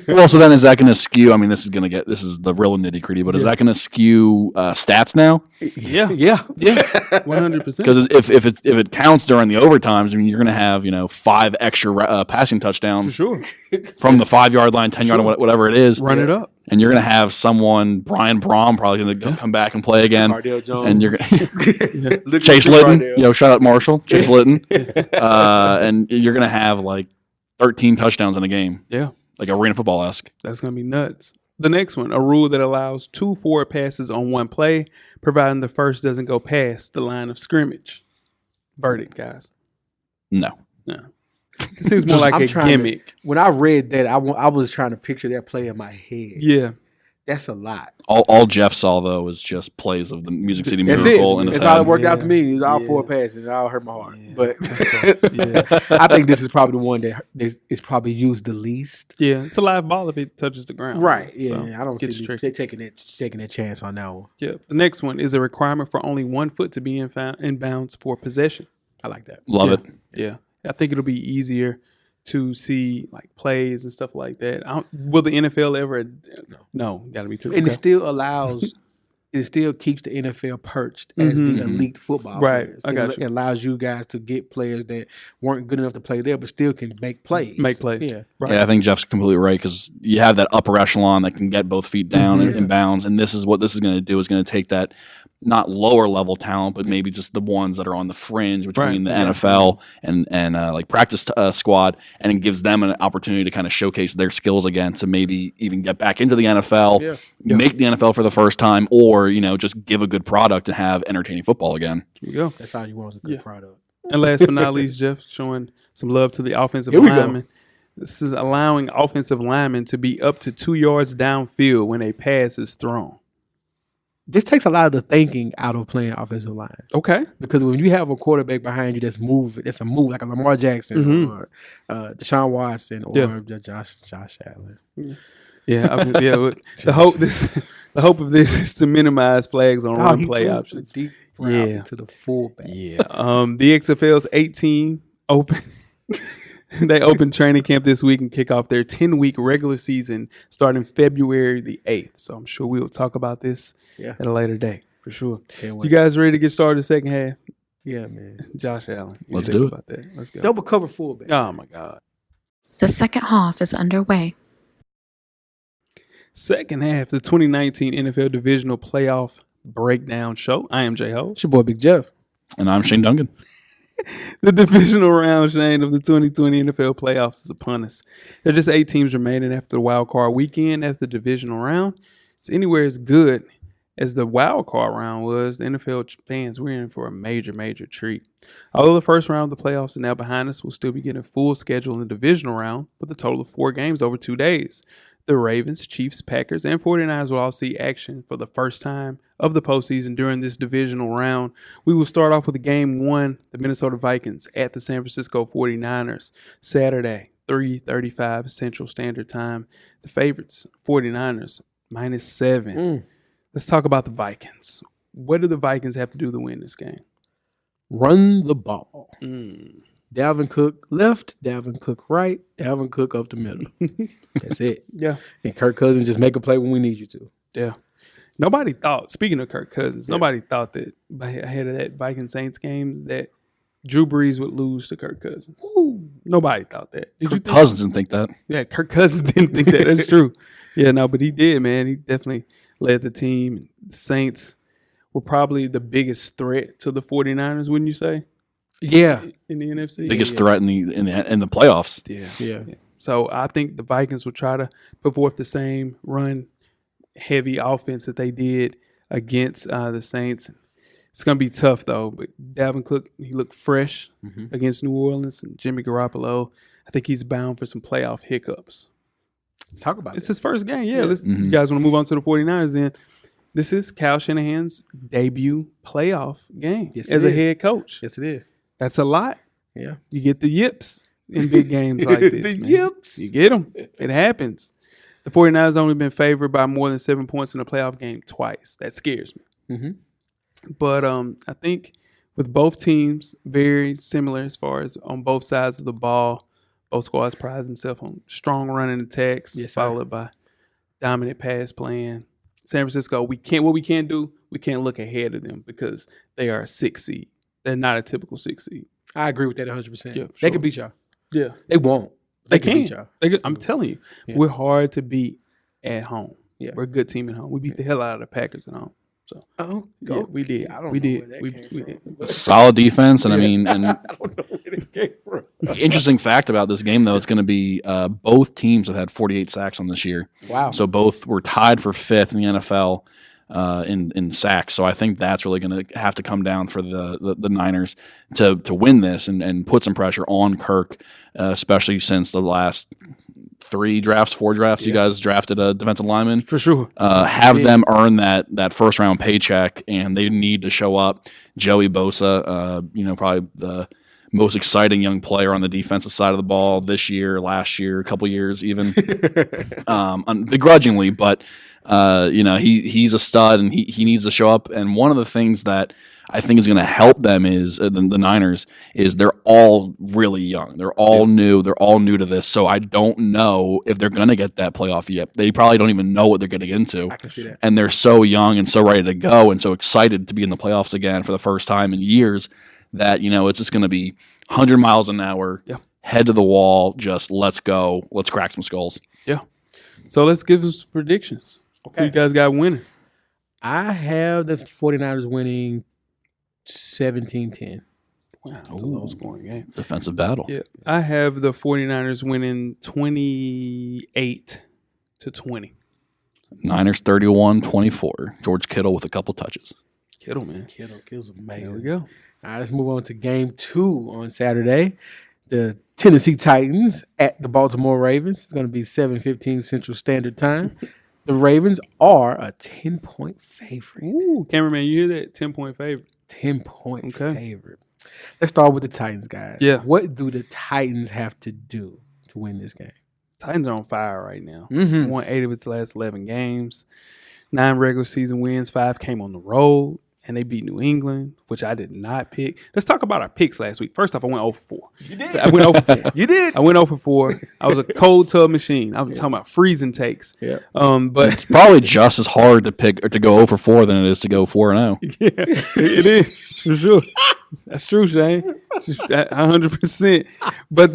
Well, so then is that going to skew? I mean, this is the real nitty gritty, but is that going to skew stats now? Yeah. 100%. Because if it counts during the overtimes, I mean, you're going to have 5 extra passing touchdowns, for sure, from the 5-yard line, 10-yard, whatever it is. Run it up. And you're going to have someone, Brian Brom, probably going to come back and play again. And you're going Chase Litton, shout out Marshall, Chase Litton. And you're going to have like 13 touchdowns in a game. Yeah. Like arena football-esque. That's going to be nuts. The next one, a rule that allows 2 forward passes on one play, providing the first doesn't go past the line of scrimmage. Verdict, guys. No. It seems more like a gimmick. When I read that, I was trying to picture that play in my head. Yeah. That's a lot. All Jeff saw, though, was just plays of the Music City That's Miracle. It. That's how it worked out to me. It was all 4 passes. It all hurt my heart. Yeah. But I think this is probably the one that is probably used the least. Yeah, it's a live ball if it touches the ground. Right. Yeah, so I don't see they taking that chance on that one. Yeah. The next one is a requirement for only 1 foot to be in bounds for possession. I like that. Love it. Yeah. I think it'll be easier to see like plays and stuff like that. Will the NFL ever? No, got to be true. And it still allows, it still keeps the NFL perched as the elite football players. I got It allows you guys to get players that weren't good enough to play there, but still can make plays. Yeah, right. Yeah, I think Jeff's completely right, because you have that upper echelon that can get both feet down in bounds, and this is what this is going to do. Is going to take that. Not lower level talent, but maybe just the ones that are on the fringe between the NFL and like practice squad, and it gives them an opportunity to kind of showcase their skills again, to maybe even get back into the NFL, make the NFL for the first time, or just give a good product and have entertaining football again. There you go. That's how you want a good product. And last but not least, Jeff showing some love to the offensive linemen. This is allowing offensive linemen to be up to 2 yards downfield when a pass is thrown. This takes a lot of the thinking out of playing offensive line. Okay. Because when you have a quarterback behind you that's a move like a Lamar Jackson or Deshaun Watson or Josh Allen. Yeah, the hope of this is to minimize flags on run play options. Deep route to the fullback. Yeah. The XFL's 18 open They open training camp this week and kick off their 10-week regular season starting February the 8th. So I'm sure we will talk about this at a later day for sure. You guys ready to get started the second half? Yeah, man. Josh Allen. Let's do it. About that. Let's go. Double cover fullback. Oh, my God. The second half is underway. Second half, the 2019 NFL Divisional Playoff Breakdown Show. I am Jay Ho. It's your boy Big Jeff. And I'm Shane Duncan. The divisional round, Shane, of the 2020 NFL playoffs is upon us. There are just 8 teams remaining after the wild card weekend. After the divisional round, it's anywhere as good as the wild card round was. The NFL fans, we're in for a major, major treat. Although the first round of the playoffs is now behind us, we'll still be getting a full schedule in the divisional round with a total of 4 games over 2 days. The Ravens, Chiefs, Packers, and 49ers will all see action for the first time of the postseason during this divisional round. We will start off with Game 1, the Minnesota Vikings at the San Francisco 49ers, Saturday, 3:35 Central Standard Time. The favorites, 49ers, -7. Let's talk about the Vikings. What do the Vikings have to do to win this game? Run the ball. Dalvin Cook left, Dalvin Cook right, Dalvin Cook up the middle. That's it. Yeah. And Kirk Cousins just make a play when we need you to. Yeah. Nobody thought, speaking of Kirk Cousins, nobody thought that ahead of that Vikings-Saints games that Drew Brees would lose to Kirk Cousins. Nobody thought that. Did Kirk Cousins didn't think that. Yeah, Kirk Cousins didn't think that. That's true. Yeah, no, but he did, man. He definitely led the team. The Saints were probably the biggest threat to the 49ers, wouldn't you say? Yeah. In the NFC? Biggest threat in the playoffs. Yeah. So I think the Vikings will try to put forth the same run-heavy offense that they did against the Saints. It's going to be tough, though. But Dalvin Cook, he looked fresh against New Orleans. And Jimmy Garoppolo, I think he's bound for some playoff hiccups. Let's talk about it. It's his first game. Yeah. You guys want to move on to the 49ers then? This is Kyle Shanahan's debut playoff game as a head coach. Yes, it is. That's a lot. Yeah. You get the yips in big games like this. The man. yips. You get them. It happens. The 49ers only been favored by more than 7 points in a playoff game twice. That scares me. But I think with both teams very similar as far as on both sides of the ball. Both squads prize themselves on strong running attacks, followed by dominant pass playing. San Francisco, we can't look ahead of them because they are a 6 seed. They're not a typical 6 seed. I agree with that 100%. Yeah, They can beat y'all. Yeah. They won't. They can beat y'all. I'm telling you, we're hard to beat at home. Yeah. We're a good team at home. We beat the hell out of the Packers at home. So we did. I don't we know did. where that We came from. did. Solid defense, and I mean, and I don't know where it came from. interesting fact about this game though, it's going to be both teams have had 48 sacks on this year. Wow. So both were tied for 5th in the NFL in sacks. So I think that's really going to have to come down for the Niners to win this and put some pressure on Kirk, especially since the last 4 drafts. You guys drafted a defensive lineman For sure. have them earn that first round paycheck, and they need to show up. Joey Bosa, probably the most exciting young player on the defensive side of the ball this year, last year, a couple years even, begrudgingly, but he's a stud and he needs to show up. And one of the things that I think is going to help them is the Niners is they're all really young. They're all new. They're all new to this. So I don't know if they're going to get that playoff yet. They probably don't even know what they're getting into. I can see that. And they're so young and so ready to go and so excited to be in the playoffs again for the first time in years that, it's just going to be 100 miles an hour, head to the wall, just let's go. Let's crack some skulls. Yeah. So let's give them some predictions. Okay. Who you guys got winning? I have the 49ers winning 17-10. Wow, that's a low scoring game. Defensive battle. Yeah. I have the 49ers winning 28-20. Niners 31-24. George Kittle with a couple touches. Kittle, man. Kittle kills a man. There we go. All right, let's move on to game 2 on Saturday. The Tennessee Titans at the Baltimore Ravens. It's going to be 7:15 Central Standard Time. The Ravens are a 10-point favorite. Ooh, cameraman, you hear that? 10-point favorite. 10-point Okay. favorite. Let's start with the Titans, guys. Yeah. What do the Titans have to do to win this game? Titans are on fire right now. Mm-hmm. Won 8 of its last 11 games. 9 regular season wins. 5 came on the road. and they beat New England, which I did not pick. Let's talk about our picks last week. First off, I went 0 for 4. You did. I went 0 for 4. You did. I went 0 for 4. I was a cold tub machine. I was talking about freezing takes. Yeah. But It's probably just as hard to pick or to go 0 for 4 than it is to go 4-0. yeah, it is for sure. That's true, Shane. 100%. But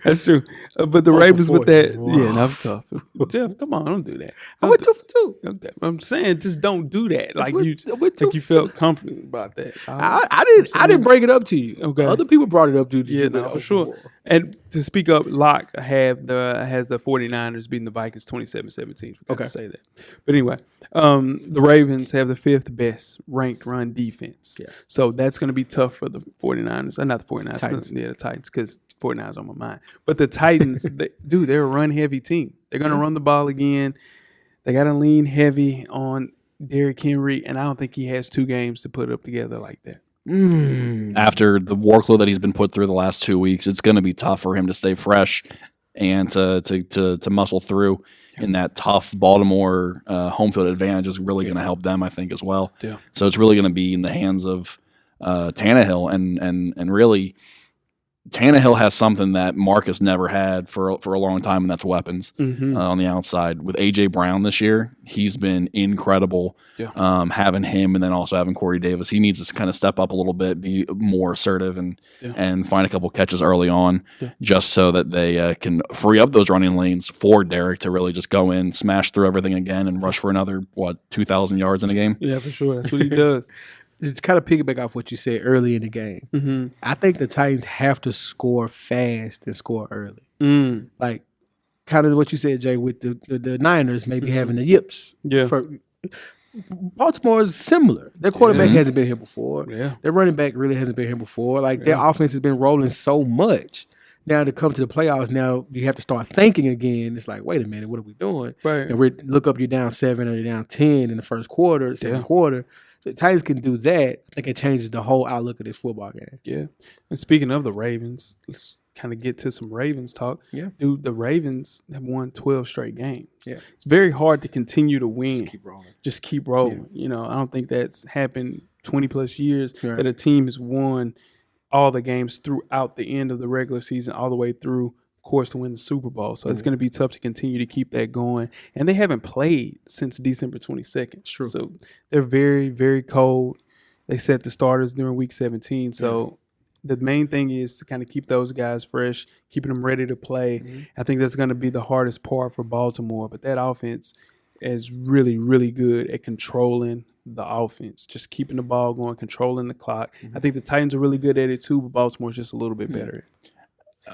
that's true. But the Ravens with that, yeah, that's tough. Jeff, come on, don't do that. I went 2 for 2. Okay. I'm saying, just don't do that. Like went you 2 felt confident about that. I didn't bring it up to you. Okay. Other people brought it up to you. Yeah, no, for sure. And to speak up, Locke has the 49ers beating the Vikings 27-17. Forgot to say that. But anyway, the Ravens have the 5th best ranked run defense. Yeah. So that's going to be tough for the 49ers. Not the 49ers. Titans. Yeah, the Titans, because 49ers on my mind. But the Titans, they're a run-heavy team. They're going to run the ball again. They got to lean heavy on Derrick Henry, and I don't think he has 2 games to put up together like that. After the workload that he's been put through the last 2 weeks, it's going to be tough for him to stay fresh and to muscle through. In that tough Baltimore home field advantage is really going to help them, I think, as well. Yeah. So it's really going to be in the hands of Tannehill, and really Tannehill has something that Marcus never had for a long time, and that's weapons on the outside. With A.J. Brown this year, he's been incredible. Yeah. Having him and then also having Corey Davis, he needs to kind of step up a little bit, be more assertive, and find a couple catches early on, just so that they can free up those running lanes for Derek to really just go in, smash through everything again, and rush for another 2,000 yards in a game. Yeah, for sure. That's what he does. Just kind of piggyback off what you said early in the game. I think the Titans have to score fast and score early. Like kind of what you said, Jay, with the Niners maybe having the yips. Yeah. Baltimore is similar. Their quarterback hasn't been here before. Yeah. Their running back really hasn't been here before. Like their offense has been rolling so much. Now to come to the playoffs, now you have to start thinking again. It's like, wait a minute, what are we doing? Right. And look up, you're down 7 or you're down 10 in the first quarter, second quarter. So the Titans can do that. I think it changes the whole outlook of this football game. Yeah. And speaking of the Ravens, let's kind of get to some Ravens talk. Yeah. Dude, the Ravens have won 12 straight games. Yeah. It's very hard to continue to win. Just keep rolling. Yeah. You know, I don't think that's happened 20 plus years Right. that a team has won all the games throughout the end of the regular season, all the way through, of course, to win the Super Bowl. So it's going to be tough to continue to keep that going. And they haven't played since December 22nd. True. So they're very, very cold. They set the starters during week 17. So the main thing is to kind of keep those guys fresh, keeping them ready to play. I think that's going to be the hardest part for Baltimore. But that offense is really, really good at controlling the offense, just keeping the ball going, controlling the clock. I think the Titans are really good at it too, but Baltimore's just a little bit better.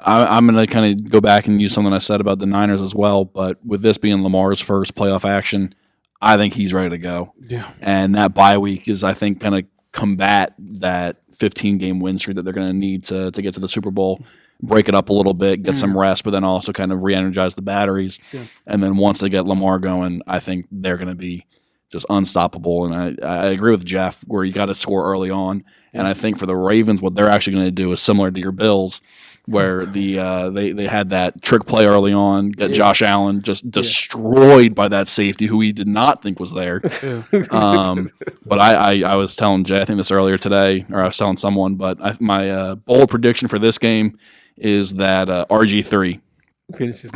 I'm going to kind of go back and use something I said about the Niners as well, but with this being Lamar's first playoff action, I think he's ready to go. Yeah. And that bye week is, I think, going to combat that 15-game win streak that they're going to need to get to the Super Bowl, break it up a little bit, get some rest, but then also kind of re-energize the batteries. Yeah. And then once they get Lamar going, I think they're going to be just unstoppable. And I agree with Jeff where you got to score early on. And I think for the Ravens, what they're actually going to do is similar to your Bills, where they had that trick play early on, get Josh Allen just destroyed by that safety who he did not think was there. But I was telling Jay, I think this earlier today, or I was telling someone, but my bold prediction for this game is that RG3,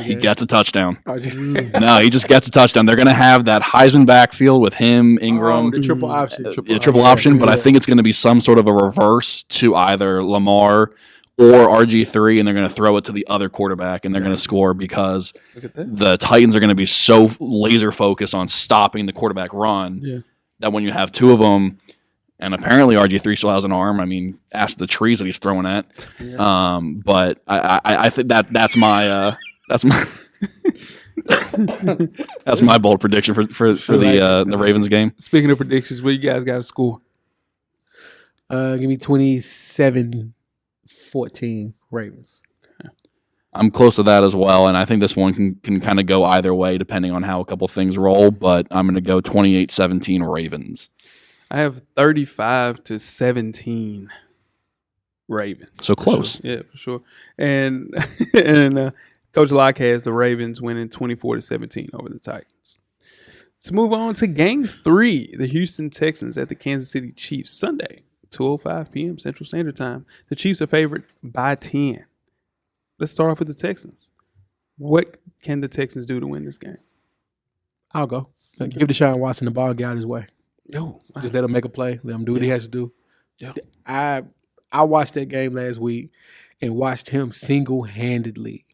he gets a touchdown. No, he just gets a touchdown. They're going to have that Heisman backfield with him, Ingram. The triple option. Triple option, but I think it's going to be some sort of a reverse to either Lamar or RG3, and they're going to throw it to the other quarterback, and they're going to score because the Titans are going to be so laser focused on stopping the quarterback run that when you have two of them, and apparently RG3 still has an arm. I mean, ask the trees that he's throwing at. But I think that's my that's my bold prediction for the Ravens game. Speaking of predictions, what you guys got to score? Give me 27-14 Ravens. I'm close to that as well, and I think this one can kind of go either way depending on how a couple things roll, but I'm going to go 28-17 Ravens. I have 35-17 Ravens. So close. For sure. Yeah, for sure. And Coach Locke has the Ravens winning 24-17 over the Titans. Let's move on to Game 3. The Houston Texans at the Kansas City Chiefs. Sunday, 2:05 p.m. Central Standard Time. The Chiefs are favored by 10. Let's start off with the Texans. What can the Texans do to win this game? I'll go. Give Deshaun Watson the ball, get out of his way. Yo, Just let him make a play. Let him do what he has to do. Yeah. I watched that game last week and watched him single-handedly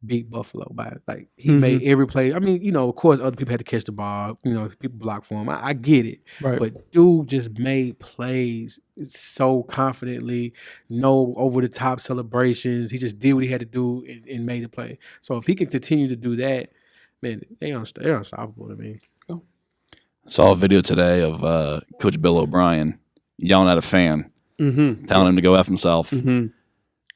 beat Buffalo by he made every play. I mean, of course, other people had to catch the ball. People blocked for him. I get it, right. But dude just made plays so confidently. No over the top celebrations. He just did what he had to do and made the play. So if he can continue to do that, man, they're unstoppable to me. Oh. I saw a video today of Coach Bill O'Brien yelling at a fan, telling him to go F himself.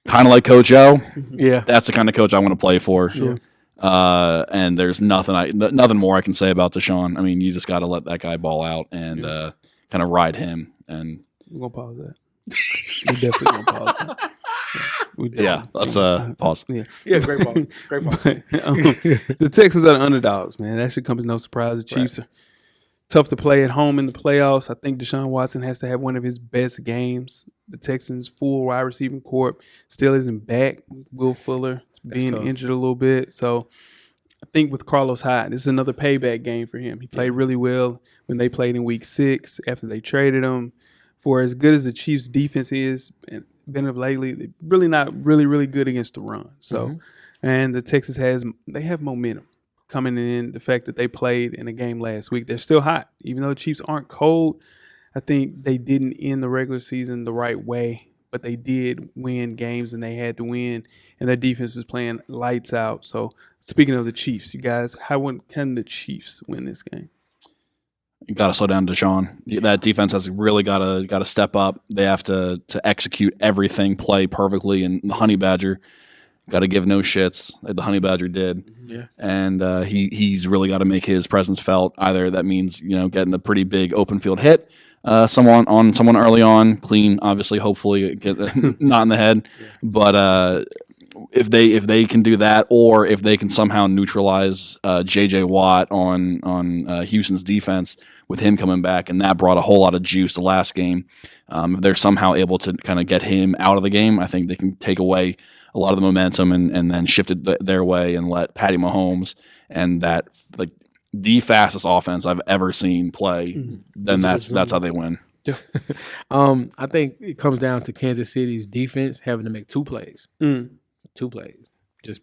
Kind of like Coach O. Yeah. That's the kind of coach I want to play for. Sure. And there's nothing more I can say about Deshaun. I mean, you just got to let that guy ball out and kind of ride him. And we're going to pause that. We definitely going to pause that. Yeah, let's pause. Yeah, great pause. Great pause. The Texans are the underdogs, man. That should come as no surprise. The Chiefs are tough to play at home in the playoffs. I think Deshaun Watson has to have one of his best games. The Texans' full wide receiving corps still isn't back. Will Fuller is being injured a little bit. So I think with Carlos Hyde, this is another payback game for him. He played really well when they played in Week 6 after they traded him. For as good as the Chiefs' defense is, and been of lately, they're really not really good against the run. So, and the Texans have momentum coming in. The fact that they played in a game last week, they're still hot. Even though the Chiefs aren't cold, I think they didn't end the regular season the right way, but they did win games and they had to win, and their defense is playing lights out. So speaking of the Chiefs, you guys, how can the Chiefs win this game? You got to slow down Deshaun. That defense has really got to step up. They have to execute everything, play perfectly, and the Honey Badger got to give no shits like the Honey Badger did. Yeah, and he's really got to make his presence felt. Either that means getting a pretty big open field hit, someone early on, clean, obviously, hopefully, get not in the head, but. If they can do that, or if they can somehow neutralize J.J. Watt on Houston's defense with him coming back, and that brought a whole lot of juice the last game. If they're somehow able to kind of get him out of the game, I think they can take away a lot of the momentum and then shift it their way and let Patty Mahomes and that the fastest offense I've ever seen play. Then that's how they win. Yeah. I think it comes down to Kansas City's defense having to make two plays. 2 plays. Just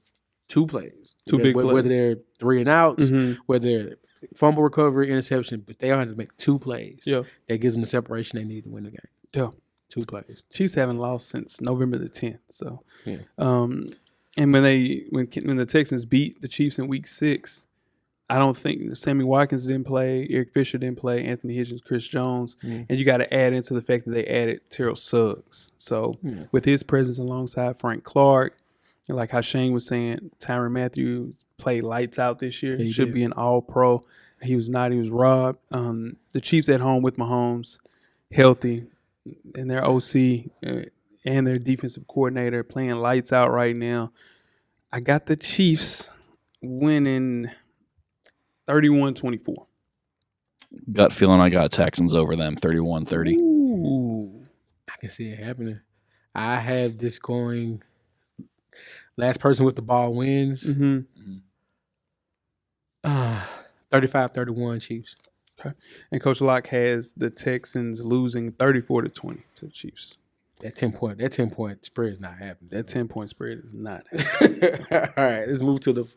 2 plays. Two big plays. Whether they're 3 and outs, whether they're fumble recovery, interception, but they have to make 2 plays. Yeah. That gives them the separation they need to win the game. Yeah. 2 plays. Chiefs haven't lost since November the 10th. So, yeah. And when the Texans beat the Chiefs in Week 6, I don't think Sammy Watkins didn't play, Eric Fisher didn't play, Anthony Hitchens, Chris Jones, and you got to add into the fact that they added Terrell Suggs. So with his presence alongside Frank Clark, and like how Shane was saying, Tyrann Mathieu played lights out this year. He should be an all-pro. He was not. He was robbed. The Chiefs at home with Mahomes, healthy, and their OC and their defensive coordinator playing lights out right now. I got the Chiefs winning 31-24. Gut feeling I got Texans over them, 31-30. Ooh. I can see it happening. I have this going last person with the ball wins. 35-31 Chiefs. Okay. And Coach Locke has the Texans losing 34-20 to the Chiefs. That 10-point spread is not happening. That 10-point spread is not happening. All right, let's move to the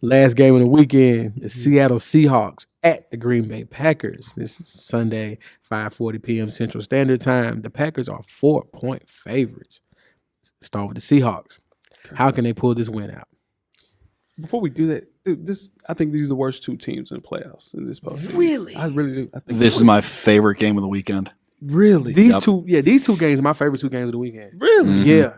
last game of the weekend. The Seattle Seahawks at the Green Bay Packers. This is Sunday, 5:40 p.m. Central Standard Time. The Packers are 4-point favorites. Let's start with the Seahawks. How can they pull this win out? Before we do that, dude, I think these are the worst 2 teams in the playoffs in this postseason. Really? I really do. I think this is my favorite game of the weekend. Really? These two games are my favorite 2 games of the weekend. Really? Yeah.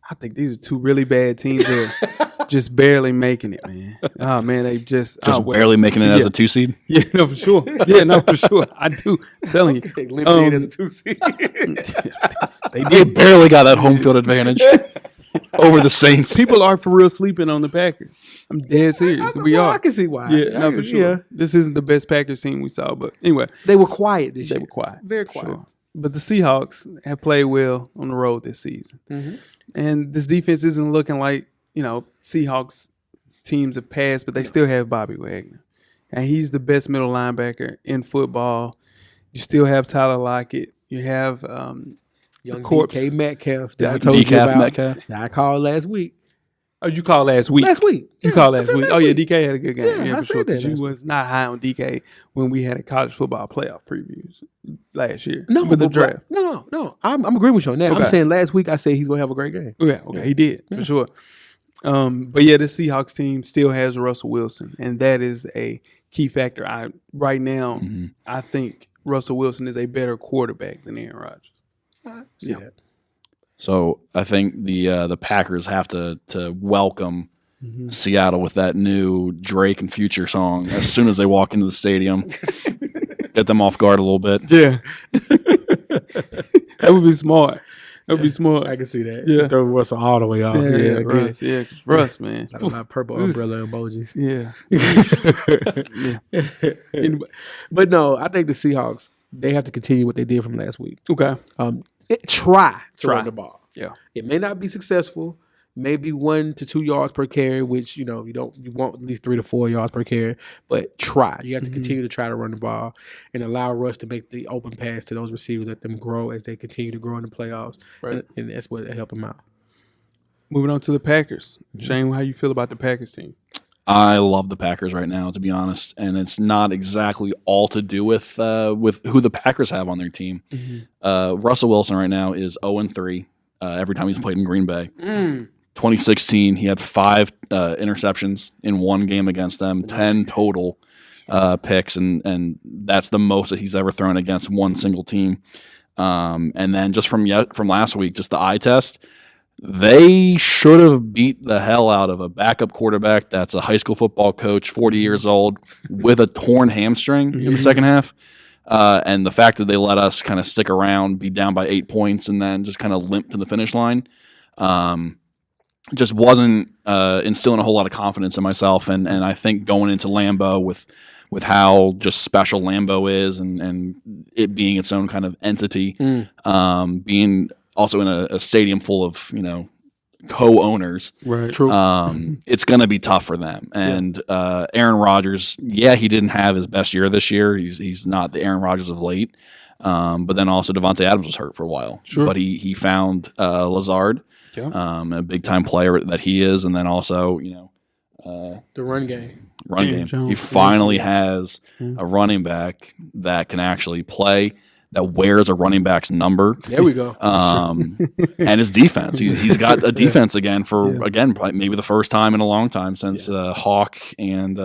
I think these are 2 really bad teams that are just barely making it, man. Oh, man, they just barely making it as a 2 seed? Yeah, no, for sure. Yeah, no, for sure. I do. I'm telling you. They limped in as a 2 seed. They They barely got that home field advantage. over the Saints. People are for real sleeping on the Packers. I'm dead serious. We I are. can see why. Yeah, no, for sure. Yeah. This isn't the best Packers team we saw, but anyway. They were quiet this They year. were quiet. Very quiet. Sure. But the Seahawks have played well on the road this season. Mm-hmm. And this defense isn't looking like, Seahawks teams have passed, but they still have Bobby Wagner. And he's the best middle linebacker in football. You still have Tyler Lockett. You have Young corpse. DK Metcalf that I Yeah, told you Decaf about. Metcalf. That I called last week. Oh, you called last week. Last week. You Yeah, called I last said week. last Oh, yeah, week. DK had a good game. Yeah, I for said sure. that 'Cause you last was not high on DK when we had a college football playoff previews last year. No, with the but- draft. No. I'm agreeing with you on that. Okay. I'm saying last week I said he's gonna have a great game. Okay, he did for sure. But yeah, the Seahawks team still has Russell Wilson, and that is a key factor. Right now, I think Russell Wilson is a better quarterback than Aaron Rodgers. See Yeah. that. So I think the Packers have to welcome Seattle with that new Drake and Future song as soon as they walk into the stadium. Get them off guard a little bit. Yeah, that would be smart. That would be smart. I can see that. Yeah. Throw Russell all the way off. Yeah, I get it. Russ. Yeah, 'cause Russ, man. Like my purple umbrella emojis. Yeah. Anyway. But no, I think the Seahawks, they have to continue what they did from last week. Okay. Try to Try. run the ball. Yeah. It may not be successful. Maybe 1 to 2 yards per carry, which you want at least 3 to 4 yards per carry. But try. You have to continue to try to run the ball and allow Russ to make the open pass to those receivers. Let them grow as they continue to grow in the playoffs, Right. and that's what help them out. Moving on to the Packers. Shane, how you feel about the Packers team? I love the Packers right now, to be honest, and it's not exactly all to do with who the Packers have on their team. Russell Wilson right now is 0-3 every time he's played in Green Bay. 2016, he had 5 interceptions in one game against them, 10 total picks, and that's the most that he's ever thrown against one single team. And then just from last week, just the eye test, they should have beat the hell out of a backup quarterback that's a high school football coach, 40 years old, with a torn hamstring in the second half. And the fact that they let us kind of stick around, be down by 8 points, and then just kind of limp to the finish line, just wasn't instilling a whole lot of confidence in myself. And I think going into Lambeau with how just special Lambeau is and it being its own kind of entity, being also in a stadium full of, co-owners, Right. True. it's going to be tough for them. And Aaron Rodgers, he didn't have his best year this year. He's not the Aaron Rodgers of late. But then also Devontae Adams was hurt for a while. Sure. But he found Lazard, a big time player that he is, and then also The run game. run Aaron game. Jones. He finally has a running back that can actually play, that wears a running back's number. There we go. And his defense. He's got a defense again probably maybe the first time in a long time since Hawk and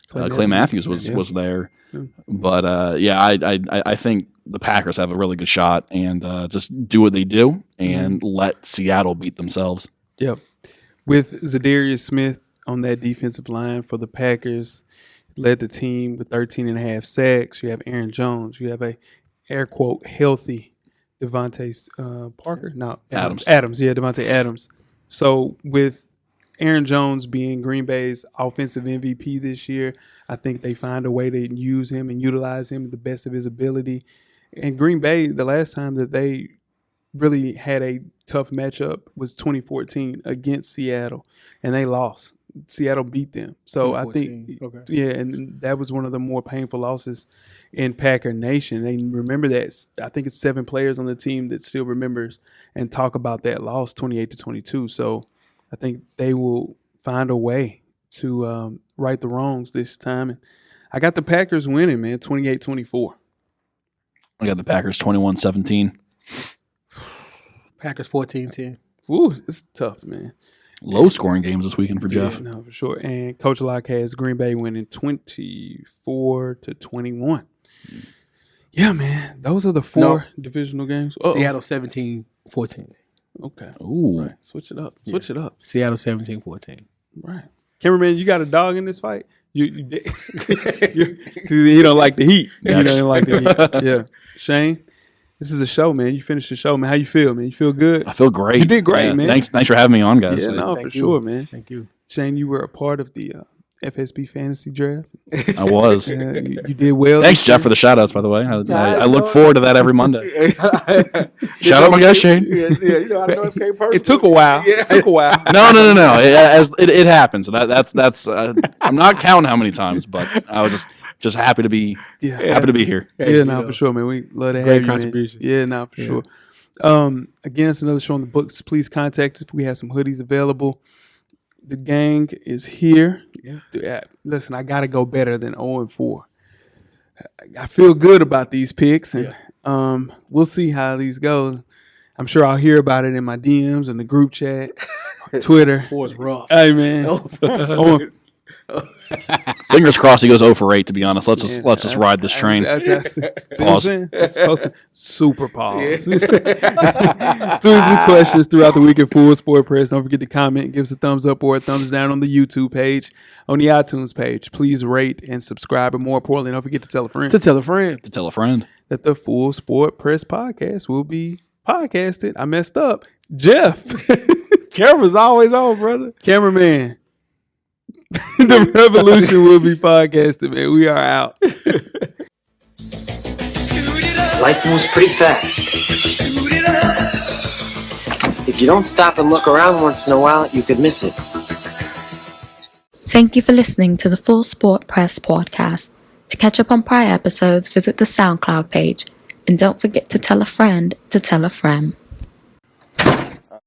Clay Matthews was there. But I think the Packers have a really good shot, and just do what they do and let Seattle beat themselves. Yep. With Zadarius Smith on that defensive line for the Packers, led the team with 13.5 sacks. You have Aaron Jones. You have a air quote healthy Devontae Parker. No, Adams. Yeah, Devontae Adams. So with Aaron Jones being Green Bay's offensive MVP this year, I think they find a way to use him and utilize him to the best of his ability. And Green Bay, the last time that they really had a tough matchup was 2014 against Seattle, and they lost. Seattle beat them. So I think, and that was one of the more painful losses in Packer Nation. And remember that. I think it's 7 players on the team that still remembers and talk about that loss, 28-22. So I think they will find a way to right the wrongs this time. And I got the Packers winning, man, 28-24. I got the Packers 21-17. Packers 14-10. Ooh, it's tough, man. Low scoring games this weekend for Jeff. Yeah, no, for sure. And Coach Locke has Green Bay winning 24-21. Yeah, man. Those are the 4 divisional games. Uh-oh. Seattle 17-14. Okay. Ooh. Right. Switch it up. Switch it up. Seattle 17-14. Right. Cameraman, you got a dog in this fight? You he don't like the heat. He don't like the heat. Yeah. Shane? This is a show, man. You finished the show, man. How you feel, man? You feel good? I feel great. You did great, man. Thanks for having me on, guys. Yeah, no, for sure, man. Thank you. Shane, you were a part of the FSB fantasy draft. I was. You did well. Thanks, Jeff, for the shout outs, by the way. I look forward to that every Monday. Shout out my guy, Shane. Yeah, you know, I know it came personally. It took a while. Yeah. It took a while. No. It happens. That's. I'm not counting how many times, but I was just happy to be happy to be here. Yeah, no, for sure, man. We love to have Great you, contribution. man. Yeah, no, for sure. Again, it's another show on the books. Please contact us if we have some hoodies available. The gang is here. Yeah. Listen, I got to go better than 0-4. I feel good about these picks, and we'll see how these go. I'm sure I'll hear about it in my DMs and the group chat, Twitter. 4 is rough. Hey, man. Fingers crossed he goes 0-8. To be honest, let's just ride this train. That's Pause. Super pause. Tweet the questions throughout the week at Full Sport Press. Don't forget to comment, give us a thumbs up or a thumbs down on the YouTube page, on the iTunes page. Please rate and subscribe, and more importantly, don't forget to tell a friend. To tell a friend. To tell a friend that the Full Sport Press podcast will be podcasted. I messed up. Jeff. Camera's always on, brother. Cameraman. The revolution will be podcasted, man. We are out. Life moves pretty fast. If you don't stop and look around once in a while, you could miss it. Thank you for listening to the Full Sport Press podcast. To catch up on prior episodes, visit the SoundCloud page. And don't forget to tell a friend to tell a friend.